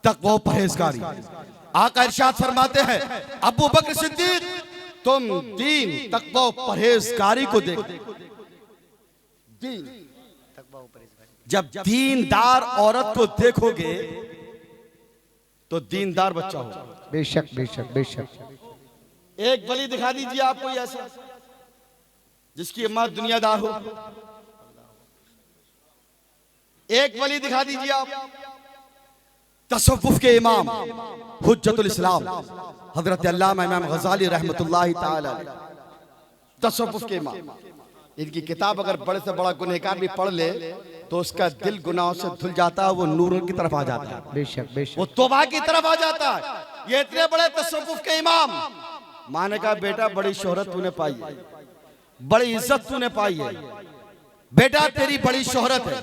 C: तक़वा व परहेज़गारी। आका इरशाद फरमाते हैं, अबू बकर सिद्दीक तुम दीन, तक़वा व परहेज़गारी को देखो। दीन, जब दीनदार औरत को देखोगे तो दीनदार बच्चा होगा।
D: बेशक बेशक बेशक।
C: एक वली दिखा दीजिए आप कोई ऐसा जिसकी अम्मा दुनियादार हो, एक वली दिखा दीजिए आप। तसव्वुफ के इमाम हुज्जतुल इस्लाम हजरत अल्लामा इमाम गज़ाली रहमतुल्लाहि ताला अलैह, तसव्वुफ के इमाम, इनकी किताब अगर बड़े से बड़ा गुनहगार भी पढ़ ले तो उसका दिल गुनाहों से धुल जाता है, वो नूर की तरफ आ जाता है,
D: बेशक बेशक,
C: वो तौबा की तरफ आ जाता है। ये इतने बड़े तसव्वुफ के इमाम, माँ ने कहा बेटा बड़ी शोहरत तूने पाई है, बड़ी इज्जत तूने पाई है, बेटा तेरी बड़ी शोहरत है,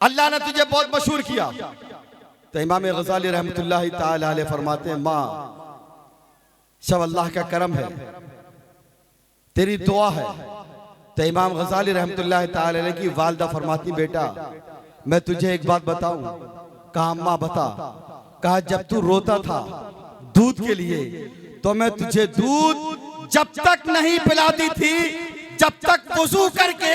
C: अल्लाह ने तुझे बहुत मशहूर किया। तो इमाम गज़ाली रहमतुल्लाहि ताला अलैह फरमाते हैं, माँ सब अल्लाह का करम है, तेरी दुआ है। तो इमाम गज़ाली रहमतुल्लाहि ताला अलैह की वालिदा फरमाती, बेटा मैं तुझे एक बात बताऊं। कहा अम्मा बता। कहा जब तू रोता था दूध के लिए तो मैं तुझे दूध जब तक नहीं पिलाती थी जब तक वुज़ू करके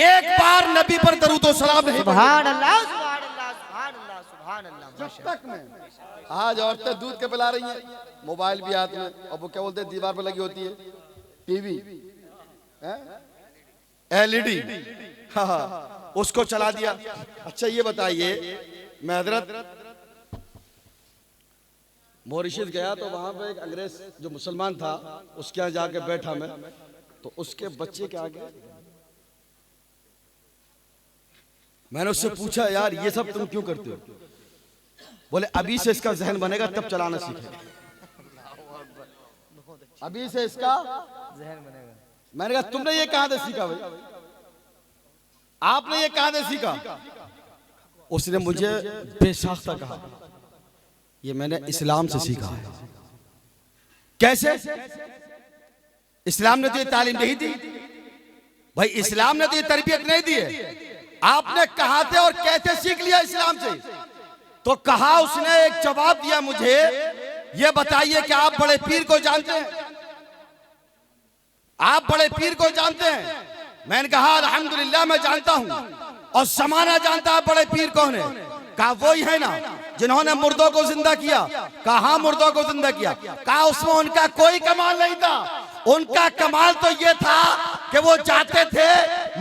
C: एक बार नबी पर दरूद व सलाम नहीं।
D: सुभान अल्लाह सुभान अल्लाह सुभान अल्लाह सुभान अल्लाह।
C: जब तक मैं, आज औरतें दूध के पिला रही हैं, मोबाइल भी हाथ में, और वो क्या बोलते हैं दीवार पर लगी होती है, टीवी, एलईडी, हाँ, उसको चला दिया। अच्छा ये बताइए, मैं हजरत मॉरिशस गया तो वहां पे एक अंग्रेज जो मुसलमान था उसके यहाँ जाके बैठा मैं, तो उसके बच्चे के आगे मैंने उससे पूछा, यार ये सब तुम क्यों करते हो? बोले अभी से इसका जहन बनेगा तब चलाना सीखेगा, अभी से इसका
D: जहन बनेगा।
C: मैंने कहा तुमने ये कहां से सीखा भाई, आपने ये कहां से सीखा? उसने मुझे बेसाख्ता कहा, ये मैंने इस्लाम से सीखा है। कैसे? इस्लाम ने तो ये तालीम नहीं दी भाई, इस्लाम ने तो ये तरबियत नहीं दी है। आपने कहां से और कैसे सीख लिया इस्लाम से? तो कहा, उसने एक जवाब दिया मुझे, ये बताइए कि आप बड़े पीर को जानते हैं? आप बड़े पीर को जानते हैं? मैंने कहा अल्हम्दुलिल्लाह मैं जानता हूं। और समाना जानता है बड़े पीर कौन है? कहा वही है ना जिन्होंने मुर्दों को जिंदा किया। कहा हाँ मुर्दों को जिंदा किया। कहा उसमें उनका कोई कमाल नहीं था, उनका कमाल तो ये था कि वो जाते थे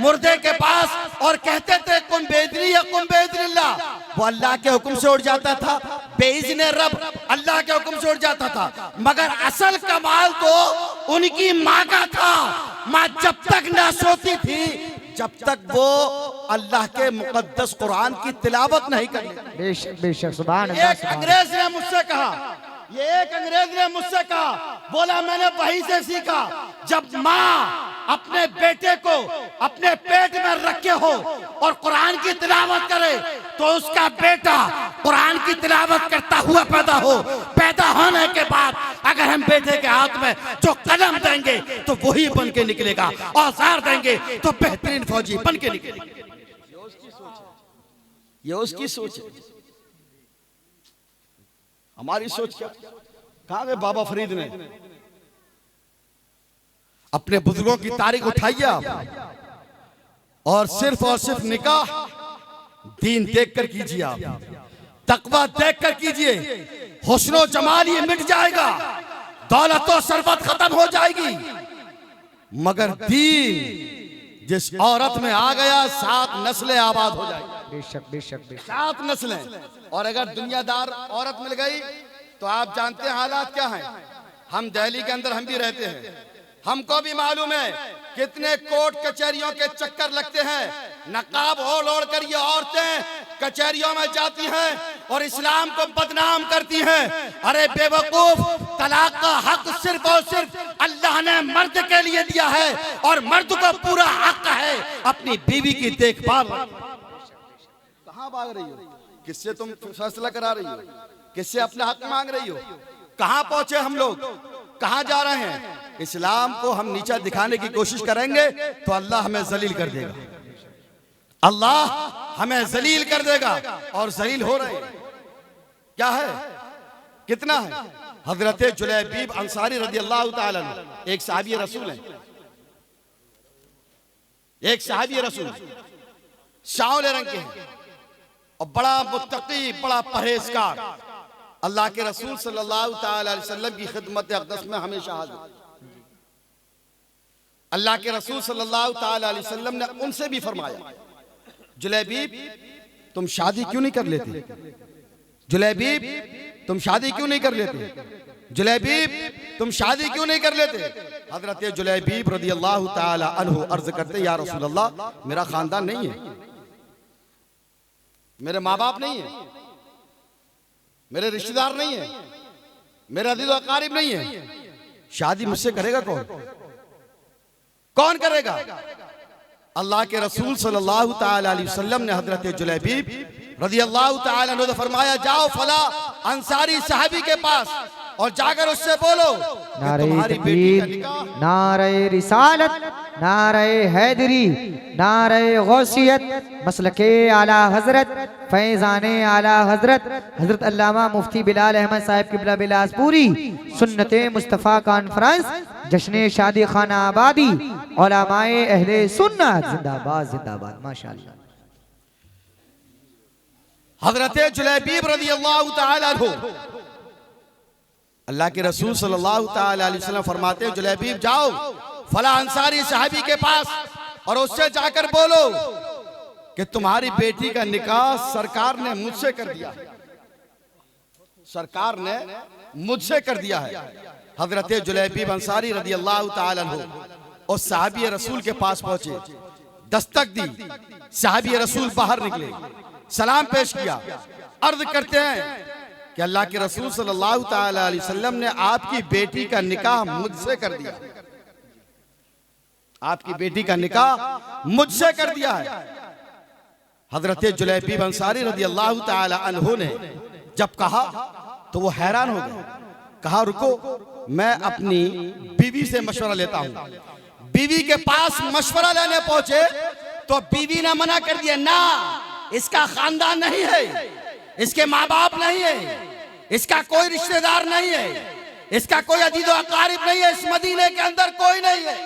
C: मुर्दे के पास और कहते थे कुन बेदरी या कुन बेदरिल्लाह, वो अल्लाह के हुक्म से उठ जाता था, बेइज़्ने रब अल्लाह के हुक्म से उठ जाता था। मगर असल कमाल तो उनकी माँ का था। माँ जब तक ना सोती थी जब तक वो अल्लाह के मुकद्दस कुरान की तिलावत नहीं कर लेती।
D: बेशक बेशक, सुभान अल्लाह।
C: एक अंग्रेज ने मुझसे कहा, ये एक अंग्रेज ने मुझसे कहा, बोला मैंने वहीं से सीखा, जब माँ अपने बेटे को अपने पेट में रखे हो और कुरान की तिलावत करे तो उसका बेटा कुरान की तिलावत करता हुआ पैदा हो। पैदा होने के बाद अगर हम बेटे के हाथ में जो कलम देंगे तो वही बन के निकलेगा, औजार देंगे तो बेहतरीन फौजी बन के निकलेगा। ये उसकी सोच है, हमारी सोच क्या? कहां गए बाबा फरीद ने? अपने बुजुर्गों की तारीख उठाइए आप और सिर्फ निकाह दीन देखकर कीजिए, आप तकवा देखकर कीजिए। हुस्नो जमाल ये मिट जाएगा, दौलत और सरबत खत्म हो जाएगी, मगर दीन जिस औरत में आ गया 7 नस्लें आबाद हो जाएगी।
D: बेशक बेशक बेशक,
C: 7 नस्लें। और अगर दुनियादार औरत मिल गई तो आप जानते हैं हालात क्या हैं। हम दिल्ली के अंदर हम भी रहते हैं, हमको भी मालूम है कितने कोर्ट कचहरियों के चक्कर लगते हैं। नकाब ओढ़ ओढ़ कर ये औरतें कचहरियों में जाती हैं और इस्लाम को बदनाम करती हैं। अरे बेवकूफ, तलाक का हक सिर्फ और सिर्फ अल्लाह ने मर्द के लिए दिया है और मर्द को पूरा हक है अपनी बीवी की देखभाल। कहां भाग रही हो? किससे तुम फैसला करा रही हो? किससे अपना हक मांग रही हो? कहां पहुंचे हम लोग? कहां जा रहे हैं? इस्लाम को हम नीचा दिखाने की कोशिश करेंगे तो अल्लाह हमें जलील कर देगा, अल्लाह हमें जलील कर देगा। और जलील हो रहे हैं। क्या है, कितना है? हजरत जुलैबीब अंसारी रज़ियल्लाहु ताला अन्हु एक सहाबी रसूल है, एक सहाबी रसूल, सांवले रंग के हैं और बड़ा मुत्तकी, बड़ा परहेजगार। अल्लाह के रसूल सल्लल्लाहु ताला अलैहि वसल्लम की खिदमत अक़दस में हमेशा हाजिर। अल्लाह के रसूल सल्लल्लाहु ताला अलैहि वसल्लम ने उनसे भी फरमाया, जुलैबीब तुम शादी क्यों नहीं कर लेते? जुलैबीब तुम शादी क्यों नहीं कर लेते? जुलैबीब तुम शादी क्यों नहीं कर लेते? हजरत जुलैबीब रज़ियल्लाहु ताला अन्हु अर्ज करते, या रसूल अल्लाह मेरा खानदान नहीं है, मेरे माँ बाप नहीं है, मेरे रिश्तेदार नहीं है, मेरा दिल अकारिब नहीं है, शादी मुझसे करेगा कौन? कौन करेगा? अल्लाह के रसूल सल्लल्लाहु ताला अलैहि वसल्लम ने हजरत जुलैबीब रज़ियल्लाहु ताला अन्हु फरमाया, जाओ फला अंसारी साहबी के पास और जाकर उससे बोलो
D: नारे
C: तुम्हारी बेटी का
D: तकबीर,
C: निकाह,
D: नारे रिसालत, नारे हैदरी, नारे गौसियत, मसलके आला हजरत, फैजाने आला हजरत हजरत अल्लामा मुफ्ती बिलाल अहमद साहब किबला बिलासपुरी, सुन्नते मुस्तफ़ा कॉन्फ्रेंस, जश्न शादी खाना आबादी, उलमाए अहले सुन्नत जिंदाबाद जिंदाबाद। माशाअल्लाह।
C: हजरत जुलैबीब रज़ियल्लाहु ताला अन्हु, अल्लाह के रसूल सल्लल्लाहु ताला अलैहि वसल्लम फरमाते हैं, जुलैबीब जाओ फला अंसारी साहबी के पास और उससे जाकर बोलो कि तुम्हारी बेटी का निकाह सरकार ने मुझसे कर दिया, सरकार ने मुझसे कर दिया है। हजरत जुलैबीब अंसारी रदी अल्लाह ताला अन्हु और साहबी रसूल के पास पहुंचे, दस्तक दी, साहबी रसूल बाहर निकले, सलाम पेश किया, अर्ज करते हैं कि अल्लाह के रसूल सल्लल्लाहु ताला अलैहि वसल्लम ने आपकी बेटी का निकाह मुझसे कर दिया, आपकी बेटी का निकाह मुझसे कर दिया है। हजरत जुलैबीब अंसारी रदी अल्लाह ताला अन्हु ने जब कहा तो वो हैरान हो गए, कहा रुको मैं अपनी बीवी से मशवरा लेता हूं। बीवी के पास मशवरा लेने पहुंचे तो बीवी ने मना कर दिया, ना इसका खानदान नहीं है, इसके माँ बाप नहीं है, इसका कोई रिश्तेदार नहीं है, इसका कोई अजीज़ो अकारिब नहीं है, इस मदीने के अंदर कोई नहीं है,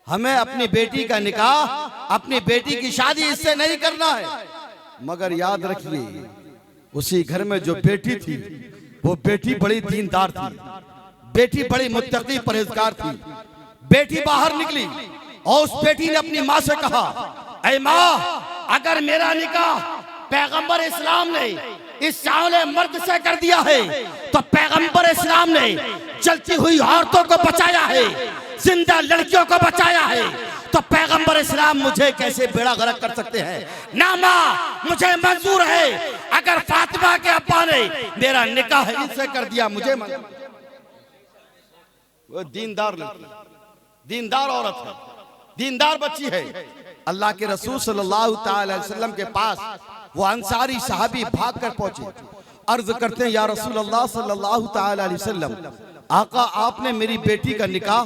C: हमें अपनी बेटी का निकाह, अपनी बेटी की शादी इससे नहीं करना है। मगर याद रखिए उसी घर में जो बेटी थी वो बेटी बड़ी दीनदार थी, बेटी बड़ी मुत्तकी परहेजगार थी। बेटी बाहर निकली और उस बेटी ने अपनी माँ से कहा, ऐ माँ अगर मेरा निकाह पैगंबर इस्लाम ने इस सावले मर्द से कर दिया है तो पैगंबर इस्लाम ने जलती हुई औरतों को बचाया है, जिंदा लड़कियों को बचाया है, तो पैगंबर इस्लाम मुझे कैसे बेड़ा गर्क कर सकते हैं। ना माँ मुझे मंजूर है, अगर फातिमा के अब्बा ने मेरा निकाह इससे कर दिया मुझे वो दीनदार लड़की, दीनदार औरत है, दीनदार बच्ची है। अल्लाह के रसूल सल्लल्लाहु ताला अलैहि वसल्लम के पास वो अंसारी साहबी भाग कर पहुंचे, अर्ज करते हैं या रसूल अल्लाह सल्लल्लाहु ताला अलैहि वसल्लम, आका आपने मेरी बेटी का निकाह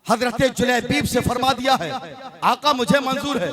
C: हजरत जुलैबीब से फरमा दिया है, आका मुझे मंजूर है,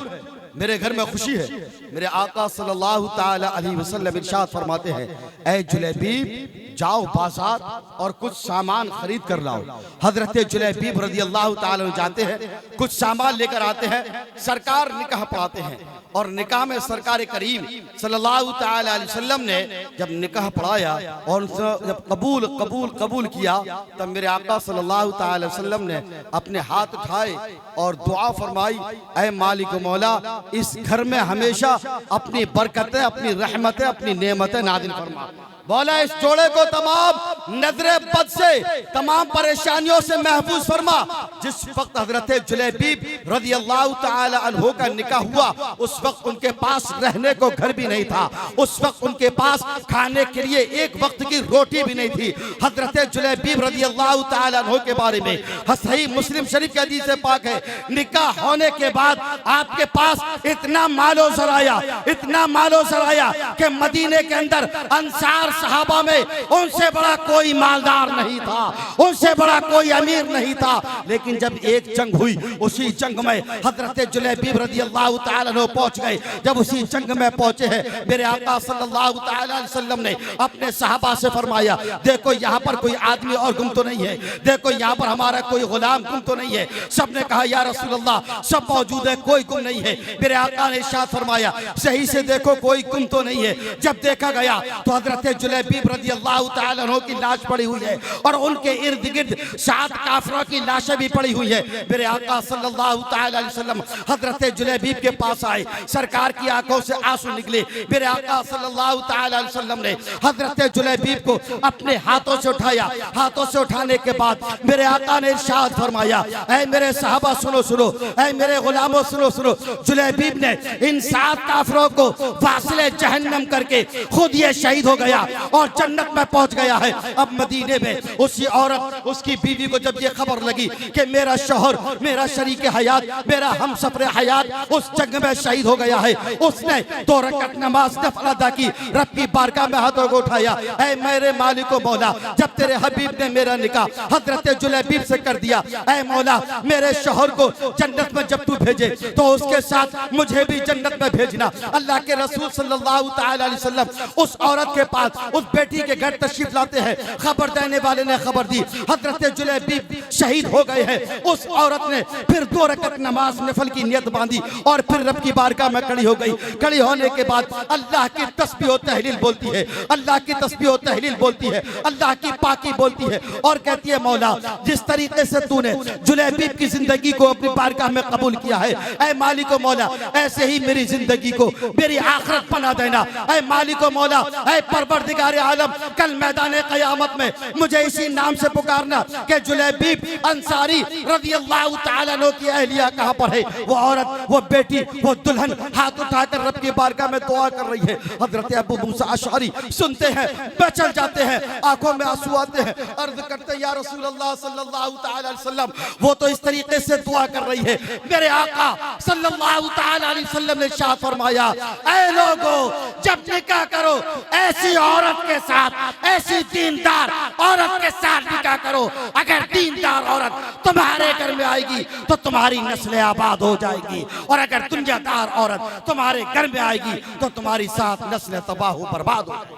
C: मेरे घर में खुशी है। मेरे आका सल्लल्लाहु ताला अलैहि वसल्लम इरशाद फरमाते हैं, ऐ जुलैबीब जाओ बाजार और कुछ सामान खरीद कर लाओ। हजरत जुलैबीब रज़ी अल्लाह ताला अन्हु जाते हैं, कुछ सामान लेकर आते हैं, सरकार निकाह पढ़ाते हैं और निकाह में सरकार करीम सल्लल्लाहु ताला अलैहि वसल्लम ने जब निकाह पढ़ाया और जब कबूल किया तब मेरे आका सल्लल्लाहु ताला अलैहि वसल्लम ने अपने हाथ उठाए और दुआ फरमाई, ऐ मालिक मौला इस घर में हमेशा अपनी बरकतें, अपनी रहमतें, अपनी नेमतें नाज़िल फरमा। बोला इस जोड़े को तमाम नजरे बद से, तमाम परेशानियों से महफूज फरमा। जिस वक्त हजरत जुलैबीब रज़ी अल्लाह ताला अन्हु का निकाह हुआ उस वक्त उनके पास रहने को घर भी नहीं था, उस वक्त उनके पास खाने के लिए एक वक्त की रोटी भी नहीं थी। हजरत जुलैबीब रज़ी अल्लाह ताला अन्हु के बारे में सही मुस्लिम शरीफ की हदीस पाक है, निकाह होने के बाद आपके पास इतना मालो सराया, इतना मालो सराया कि मदीने के अंदर अंसार सहाबा में उनसे बड़ा कोई मालदार नहीं था, उनसे बड़ा कोई अमीर नहीं था। लेकिन जब एक जंग हुई उसी जंग में हजरत जुलैबीब रज़ी अल्लाह ताला अन्हु पहुंच गए। जब उसी जंग में पहुंचे हैं मेरे आका सल्लल्लाहु ताला अलैहि वसल्लम ने अपने सहाबा से फरमाया, देखो यहाँ पर कोई आदमी और गुम तो नहीं है, देखो यहाँ पर हमारा कोई गुलाम गुम तो नहीं है। सबने कहा या रसूल अल्लाह सब मौजूद है, कोई गुम नहीं है। मेरे आका ने इरशाद फरमाया सही से देखो कोई गुम तो नहीं है। जब देखा गया तो हजरत जुलैबीब रज़ी अल्लाह ताला अन्हु की लाश पड़ी हुई है और उनके इर्द गिर्द 7 काफिरों की लाशें भी पड़ी हुई है। मेरे आका सल्लल्लाहु ताला अलैहि वसल्लम हजरत जुलैबीब के पास आए, सरकार की आंखों से आंसू निकले। मेरे आका सल्लल्लाहु ताला अलैहि वसल्लम ने हजरत जुलैबीब को अपने हाथों से उठाया। हाथों से उठाने के बाद मेरे आका ने इरशाद फरमाया, ऐ मेरे सहाबा सुनो सुनो, ऐ मेरे गुलामों सुनो सुनो, जुलैबीब ने इन 7 काफिरों को वासिले जहन्नम करके खुद ये शहीद हो गया और जन्नत में पहुंच गया है। अब मदीने में उसी औरत, उसकी बीवी को जब ये खबर लगी कि मेरा शौहर, मेरा शरीक हयात, मेरा हमसफर हयात उस जंग में शहीद हो गया है, उसने 2 रकात नमाज नफल अदा की, रब की बारगाह में हाथों को उठाया, ऐ मेरे मालिक मौला जब तेरे हबीब ने मेरा निकाह हजरत जुलैबीब से कर दिया, ऐ मौला मेरे शौहर को जन्नत में जब तू भेजे तो उसके साथ मुझे भी जन्नत में भेजना। अल्लाह के रसूल सल्लल्लाहु ताला अलैहि वसल्लम उस औरत के पास बाद उस बेटी के घर तशरीफ लाते हैं। खबर देने वाले ने खबर दी हजरत जुलैबीब शहीद हो गए हैं। उस औरत ने फिर 2 रकअत नमाज नफल की नियत बांधी और फिर रब की बारगाह में खड़ी हो गई। खड़ी होने के बाद अल्लाह की तस्बीह और तहलील बोलती है, अल्लाह की तस्बीह और तहलील बोलती है, अल्लाह की पाकी बोलती है और कहती है मौला जिस तरीके से तूने जुलैबीब की जिंदगी को अपनी बारगाह में कबूल किया है, ऐ मालिक मौला ऐसे ही मेरी जिंदगी को मेरी आखिरत बना देना। ऐ मालिक मौला ऐ परवरदिगार आलम कल मैदान क़यामत में मुझे इसी नाम से पुकारना कि जुलैबीब अंसारी रज़ियल्लाहु तआला अन्हु की अहलिया कहां पर है। वो औरत, वो बेटी, वो दुल्हन हाथ उठाकर रब की बारगाह में दुआ कर रही है। हजरत अबू मूसा अशअरी सुनते हैं, बचल जाते हैं, आंखों में आंसू आते हैं, अर्ज करते हैं या रसूल अल्लाह सल्लल्लाहु तआला अलैहि वसल्लम वो तो इस तरीके से दुआ कर रही है। मेरे आका सल्लल्लाहु तआला अलैहि वसल्लम ने इरशाद फरमाया ऐ लोगों जब निकाह करो ऐसी औरत के साथ, ऐसी दीनदार औरत के साथ निकाह करो। अगर दीनदार औरत तुम्हारे घर में आएगी तो तुम्हारी नस्लें आबाद हो जाएगी और अगर दुनियादार औरत तुम्हारे घर में आएगी तो तुम्हारी साथ नस्लें तबाह हो बर्बाद हो जाएगी।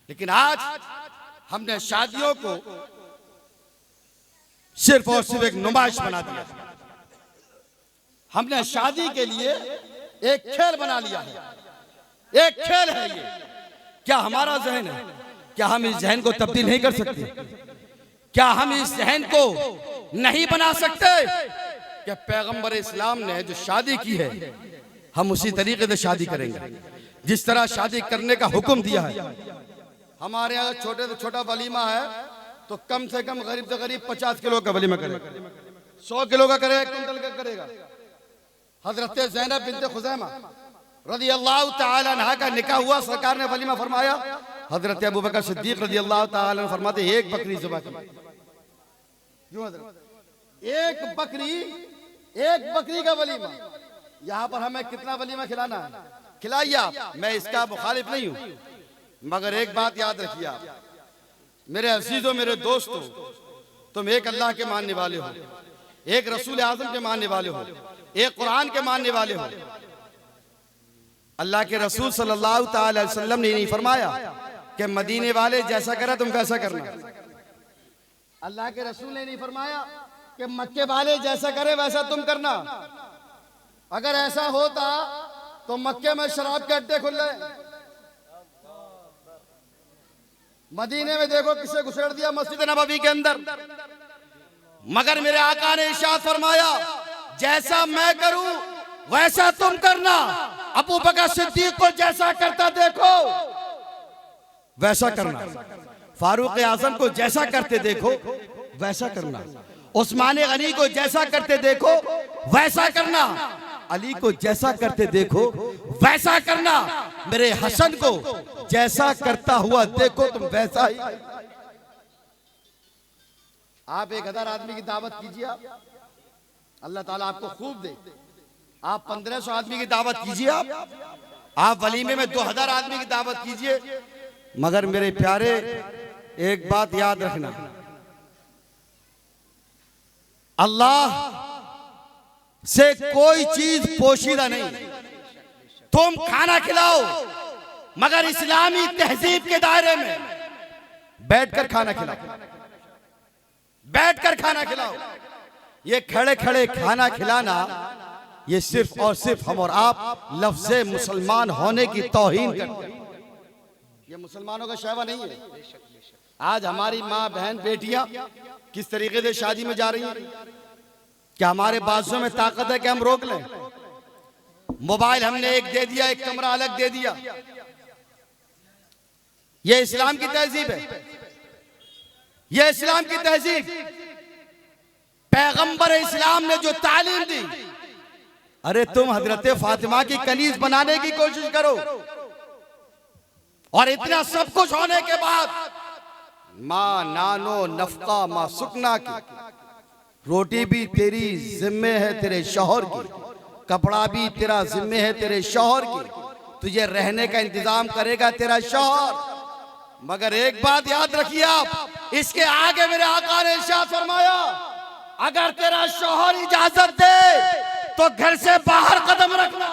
C: लेकिन आज हमने शादियों को सिर्फ और सिर्फ एक नुमाइश बना दिया। हमने शादी के लिए एक खेल बना लिया है। एक खेल है ये। क्या हमारा जहन है? क्या हम इस जहन को तब्दील नहीं कर सकते? क्या हम इस जहन को नहीं बना सकते कि पैगंबर इस्लाम ने जो शादी की है हम उसी तरीके से शादी करेंगे जिस तरह शादी करने का हुक्म दिया है। हमारे यहाँ छोटे से छोटा वलीमा है तो कम से कम गरीब से गरीब 50 किलो का वलीमा करेगा, 100 किलो का करेगा, 1 कुंटल का करेगा। हजरत ज़ैनब बिन्त खुज़ैमा रज़ियल्लाहु तआला अन्हा का निकाह हुआ, सरकार ने वलीमा फरमाया। हजरत अबू बकर सिद्दीक रज़ियल्लाहु तआला अन्हु फरमाते एक बकरी ज़िबा की। क्यों हजरत? एक बकरी का वलीमा। यहाँ पर हमें कितना वलीमा खिलाना है? खिलाइए आप, मैं इसका मुखालिफ नहीं हूँ, मगर एक बात याद रखिए आप मेरे अजीजों, मेरे दोस्तों, तुम एक अल्लाह के मानने वाले हो, एक रसूल आज़म के मानने वाले हो, एक कुरान के मानने वाले हो। अल्लाह के रसूल सल्लल्लाहु तआला अलैहि वसल्लम ने नहीं फरमाया कि मदीने वाले जैसा करे तुम वैसा करना। अल्लाह के रसूल ने नहीं फरमाया कि मक्के वाले जैसा करे वैसा तुम करना। अगर ऐसा होता तो मक्के में शराब के अड्डे खुल रहे, मदीने में देखो किसे घुसेड़ दिया मस्जिद नबवी के अंदर। मगर मेरे आका ने इरशाद फरमाया जैसा मैं करूं वैसा तुम करना। अबू बकर सिद्दीक को जैसा करता देखो वैसा करना, फारूक आजम को जैसा करते देखो वैसा करना, उस्मान गनी को जैसा करते देखो वैसा करना, अली को जैसा करते देखो वैसा करना, मेरे हसन को जैसा करता हुआ देखो तुम वैसा ही। आप 1000 आदमी की दावत कीजिए, अल्लाह ताला आपको खूब दे। आप 1500 आदमी की दावत कीजिए, आप वलीमे में 2000 आदमी की दावत कीजिए, मगर मेरे प्यारे एक बात याद रखना, अल्लाह से कोई चीज पोशीदा नहीं। तुम खाना खिलाओ मगर इस्लामी तहजीब के दायरे में बैठकर खाना खिलाओ, बैठकर खाना खिलाओ। ये खड़े खड़े खाना खिलाना ये सिर्फ और सिर्फ हम और आप लफ्ज़े मुसलमान होने की तौहीन करते हैं। ये मुसलमानों का शहवा नहीं है। आज हमारी माँ बहन बेटियां किस तरीके से शादी में जा रही हैं? क्या हमारे बाजुओं में ताकत है कि हम रोक लें? मोबाइल हमने एक दे दिया, एक कमरा अलग दे दिया। ये इस्लाम की तहजीब है, ये इस्लाम की तहजीब। पैगंबर इस्लाम ने जो तालीम दी, अरे तुम हजरत फातिमा की कनीज बनाने की कोशिश करो, और इतना सब कुछ होने के बाद माँ नानो नफका माँ सुकना की, रोटी भी तेरी जिम्मे है तेरे शौहर की, कपड़ा भी तेरा जिम्मे है तेरे शौहर की, तुझे रहने का इंतजाम करेगा तेरा शौहर। मगर एक बात याद रखिए आप, इसके आगे मेरे आका ने इरशाद फरमाया अगर तेरा शौहर इजाजत दे तो घर से बाहर कदम रखना,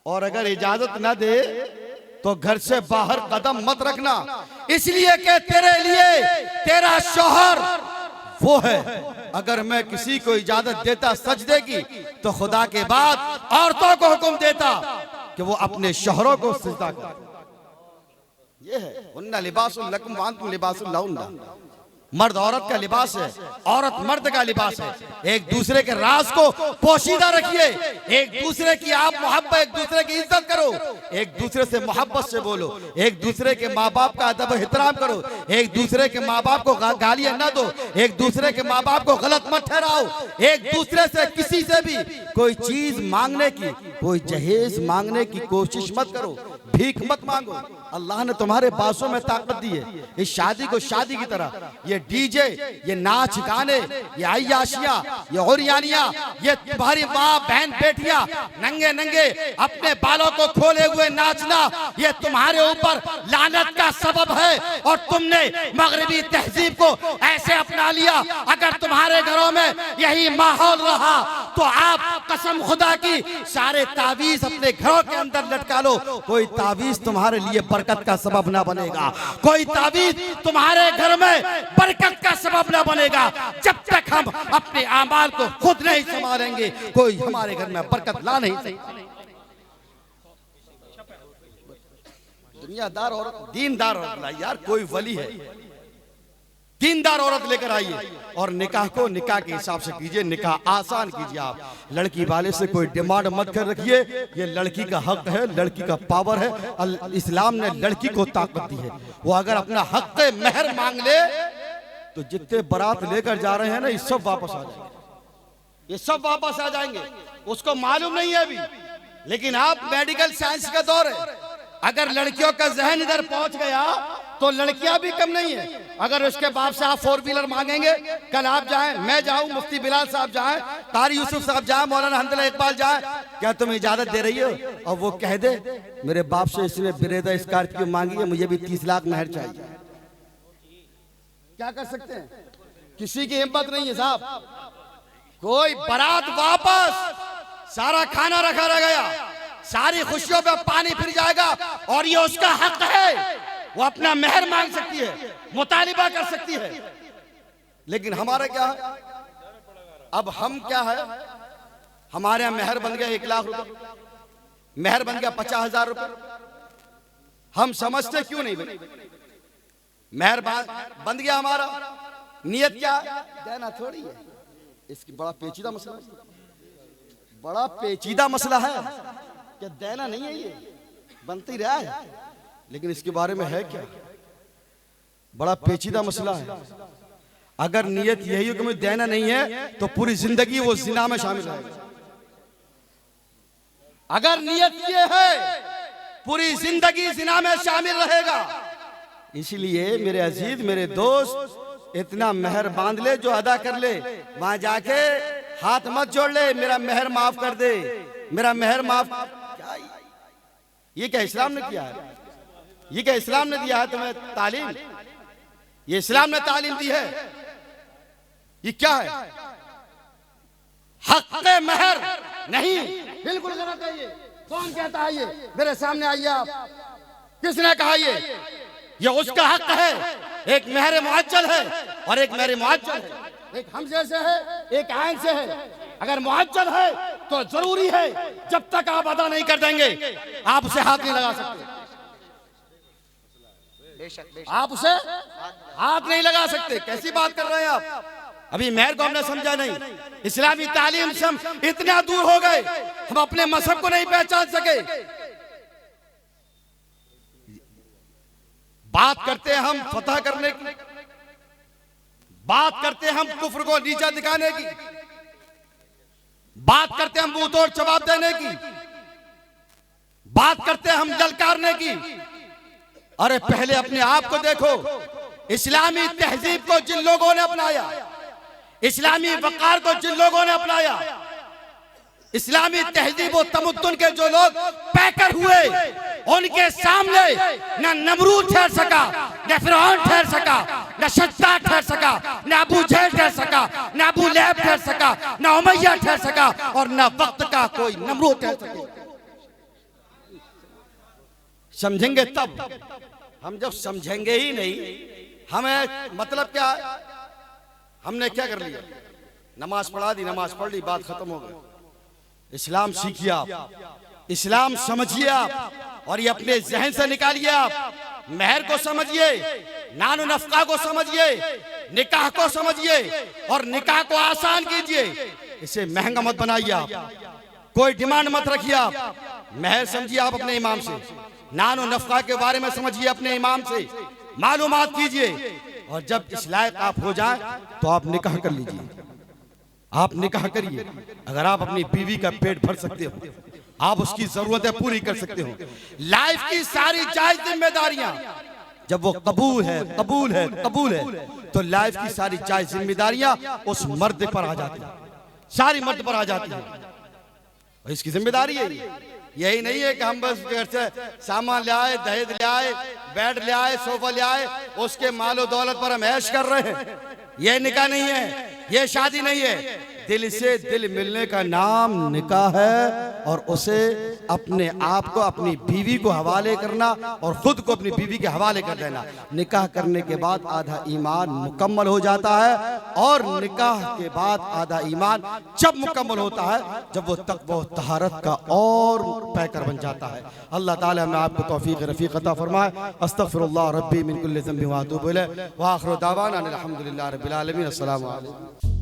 C: और अगर इजाजत ना दे तो घर से बाहर कदम मत रखना, इसलिए कि तेरे लिए तेरा शौहर वो है। अगर मैं किसी को इजाजत देता सजदे की तो खुदा के बाद औरतों को हुक्म देता कि वो अपने शौहरों को सजदा करे। ये है उन्ना लिबासुल लकुम व अंतुम लिबासुल लहुन्ना। मर्द औरत का लिबास है, औरत मर्द का लिबास है। एक दूसरे के राज को पोशीदा रखिए, एक दूसरे की आप मोहब्बत, एक दूसरे की इज्जत करो, एक दूसरे से मोहब्बत से बोलो, एक दूसरे के माँ बाप का अदब एहतराम करो, एक दूसरे के माँ बाप को गालियां ना दो, एक दूसरे के माँ बाप को गलत मत ठहराओ, एक दूसरे से किसी से भी कोई चीज मांगने की, कोई जहेज मांगने की कोशिश मत करो, भीख मत मांगो। अल्लाह ने तुम्हारे बासों में ताकत दी है। इस शादी को शादी की तरह, ये डीजे, ये नाच गाने, ये अय्याशियां, ये औरियानियां, ये तुम्हारी माँ बहन बेटियां नंगे नंगे अपने बालों को खोले हुए नाचना, ये तुम्हारे ऊपर लानत का सबब है। और तुमने मगरबी तहजीब को ऐसे अपना लिया। अगर तुम्हारे घरों में यही माहौल रहा तो आप कसम खुदा की सारे तावीज अपने घरों के अंदर लटका लो, कोई तावीज तुम्हारे लिए बरकत का सबब ना बनेगा, कोई तावीज तुम्हारे घर में बरकत का सबब ना बनेगा। जब तक हम अपने आमाल को खुद नहीं संभालेंगे, कोई हमारे घर में बरकत ला नहीं सकता। दुनियादार औरत, दीनदार औरत लाई यार, कोई वली है, दीनदार औरत लेकर आइए और निकाह को निकाह के हिसाब से कीजिए, निकाह आसान कीजिए। आप लड़की वाले से कोई डिमांड मत कर रखिए, ये लड़की का हक है, लड़की का पावर है। इस्लाम ने लड़की को ताकत दी है। वो अगर अपना हक मेहर मांग ले तो जितने बारात लेकर जा रहे हैं ना, ये सब वापस आ जाएंगे, ये सब वापस आ जाएंगे। उसको मालूम नहीं है अभी, लेकिन आप मेडिकल साइंस का दौर है। अगर लड़कियों का जहन इधर पहुंच गया तो लड़कियां भी कम नहीं है। अगर उसके बाप से आप 4 व्हीलर मांगेंगे, कल आप जाएं, मैं जाऊं, मुफ्ती बिलाल साहब जाएं, कारी यूसुफ साहब जाएं, मौलाना हंदला इकबाल जाएं, क्या तुम इजाजत दे रही हो? और वो कह दे मेरे बाप से इसने बिरेदा स्कॉर्पियो मांगी है, मुझे भी 30 लाख महर चाहिए, क्या कर सकते हैं? किसी की हिम्मत नहीं है साहब। कोई बारात वापस, सारा खाना रखा रह गया, सारी खुशियों पे पानी फिर जाएगा। और ये उसका हक है, वो अपना मेहर मांग सकती है, मुतालिबा कर सकती है। लेकिन हमारा क्या है? अब हम क्या है, हमारे यहाँ मेहर बन गया 1 लाख रुपए, मेहर बन गया 50,000 रुपए। हम समझते क्यों नहीं भाई? मेहर बन गया हमारा, नियत क्या है? देना थोड़ी है। इसकी बड़ा पेचीदा मसला है, बड़ा पेचीदा मसला है कि देना नहीं है, ये बनती रहा है, लेकिन इसके बारे में है क्या? बड़ा पेचीदा मसला है। अगर नियत यही हो कि मुझे देना नहीं है तो पूरी जिंदगी वो जिना में शामिल है। अगर नियत ये है, पूरी जिंदगी जिना में शामिल रहेगा। इसलिए मेरे अजीज, मेरे दोस्त, इतना मेहर बांध ले जो अदा कर ले, वहां जाके हाथ मत जोड़ ले, मेरा मेहर माफ कर दे, मेरा मेहर माफ। क्या ये क्या इस्लाम ने किया है? ये क्या इस्लाम ने दिया है तुम्हें तालीम? ये इस्लाम ने तालीम दी है? ये क्या है? हक मेहर नहीं, बिल्कुल गलत है ये। कौन कहता है ये? मेरे सामने आइए आप। किसने कहा ये उसका हक है। एक मेहर मुअज्जल है और एक मेहर मुअज्जल है, एक हमजे से है, एक आइन से है। अगर मुअज्जल है तो जरूरी है, जब तक आप अदा नहीं कर देंगे आप उसे हाथ नहीं लगा सकते, आप उसे हाथ नहीं लगा सकते। कैसी बात कर रहे हैं आप? अभी मेहर को हमने समझा नहीं। इस्लामी तालीम से हम इतना दूर हो गए, हम अपने मजहब को नहीं पहचान सके। बात करते हैं हम फतह करने की, बात करते हैं हम कुफ्र को नीचा दिखाने की, बात करते हैं हम मुंह तोड़ जवाब देने की, बात करते हैं हम ललकारने की। अरे पहले अपने आप को देखो। इस्लामी तहजीब को जिन लोगों ने अपनाया, इस्लामी वकार को जिन लोगों ने अपनाया, इस्लामी तहजीब और तमद्दुन के जो लोग पैकर हुए, उनके सामने न नमरूद ठहर सका, न फिरौन ठहर सका, न शद्दाद ठहर सका, न अबू जहल ठहर सका, न अबू लहब ठहर सका, न उमैया ठहर सका, और न वक्त का कोई नमरूद ठहर सके। समझेंगे तब। हम जब समझेंगे ही नहीं, हमें मतलब क्या है? हमने क्या कर लिया? नमाज पढ़ा दी, नमाज पढ़ ली, बात खत्म हो गई। इस्लाम सीखिए आप, इस्लाम समझिए आप, और ये अपने जहन से निकालिए आप। महर को समझिए, नानो नफका को समझिए, निकाह को समझिए, और निकाह को आसान कीजिए। इसे महंगा मत बनाइए आप, कोई डिमांड मत रखिए आप। महर समझिए आप अपने इमाम से, नानो नफका के बारे में समझिए अपने इमाम से, मालूमात कीजिए, और जब इस लायक आप हो जाए तो आप निकाह कर लीजिए। आप निकाह करिए। अगर आप अपनी बीवी का पेट भर सकते हो, आप उसकी जरूरतें पूरी कर सकते हो, लाइफ की सारी जायज जिम्मेदारियां जब वो कबूल है, कबूल है, कबूल है, तो लाइफ की सारी जायज जिम्मेदारियां उस मर्द पर आ जाती है, सारी मर्द पर आ जाती है। और इसकी जिम्मेदारी है। यही नहीं है कि हम बस घर से सामान ले आए, दहेज ले आए, बेड ले आए, सोफा ले आए, उसके मालो दौलत पर हम ऐश कर रहे हैं। यह निकाह नहीं है, यह शादी नहीं है। दिल से दिल मिलने का नाम निकाह है, और उसे अपने आप को अपनी बीवी को हवाले करना और खुद को अपनी बीवी के हवाले कर देना। निकाह करने के बाद आधा ईमान मुकम्मल हो जाता है, और निकाह के बाद आधा ईमान जब मुकम्मल होता है जब वो तक़वा तहारत का और पैकर बन जाता है। अल्लाह ताला हमें आपको तौफीक रफ़ीक अता फरमाए। अस्तग़फिरुल्लाह रब्बी मिन कुल्लि ज़ंबिन व अतूबु इलैह व आखिरु दावाना अनिल हम्दुलिल्लाहि रब्बिल आलमीन। अस्सलामु अलैकुम।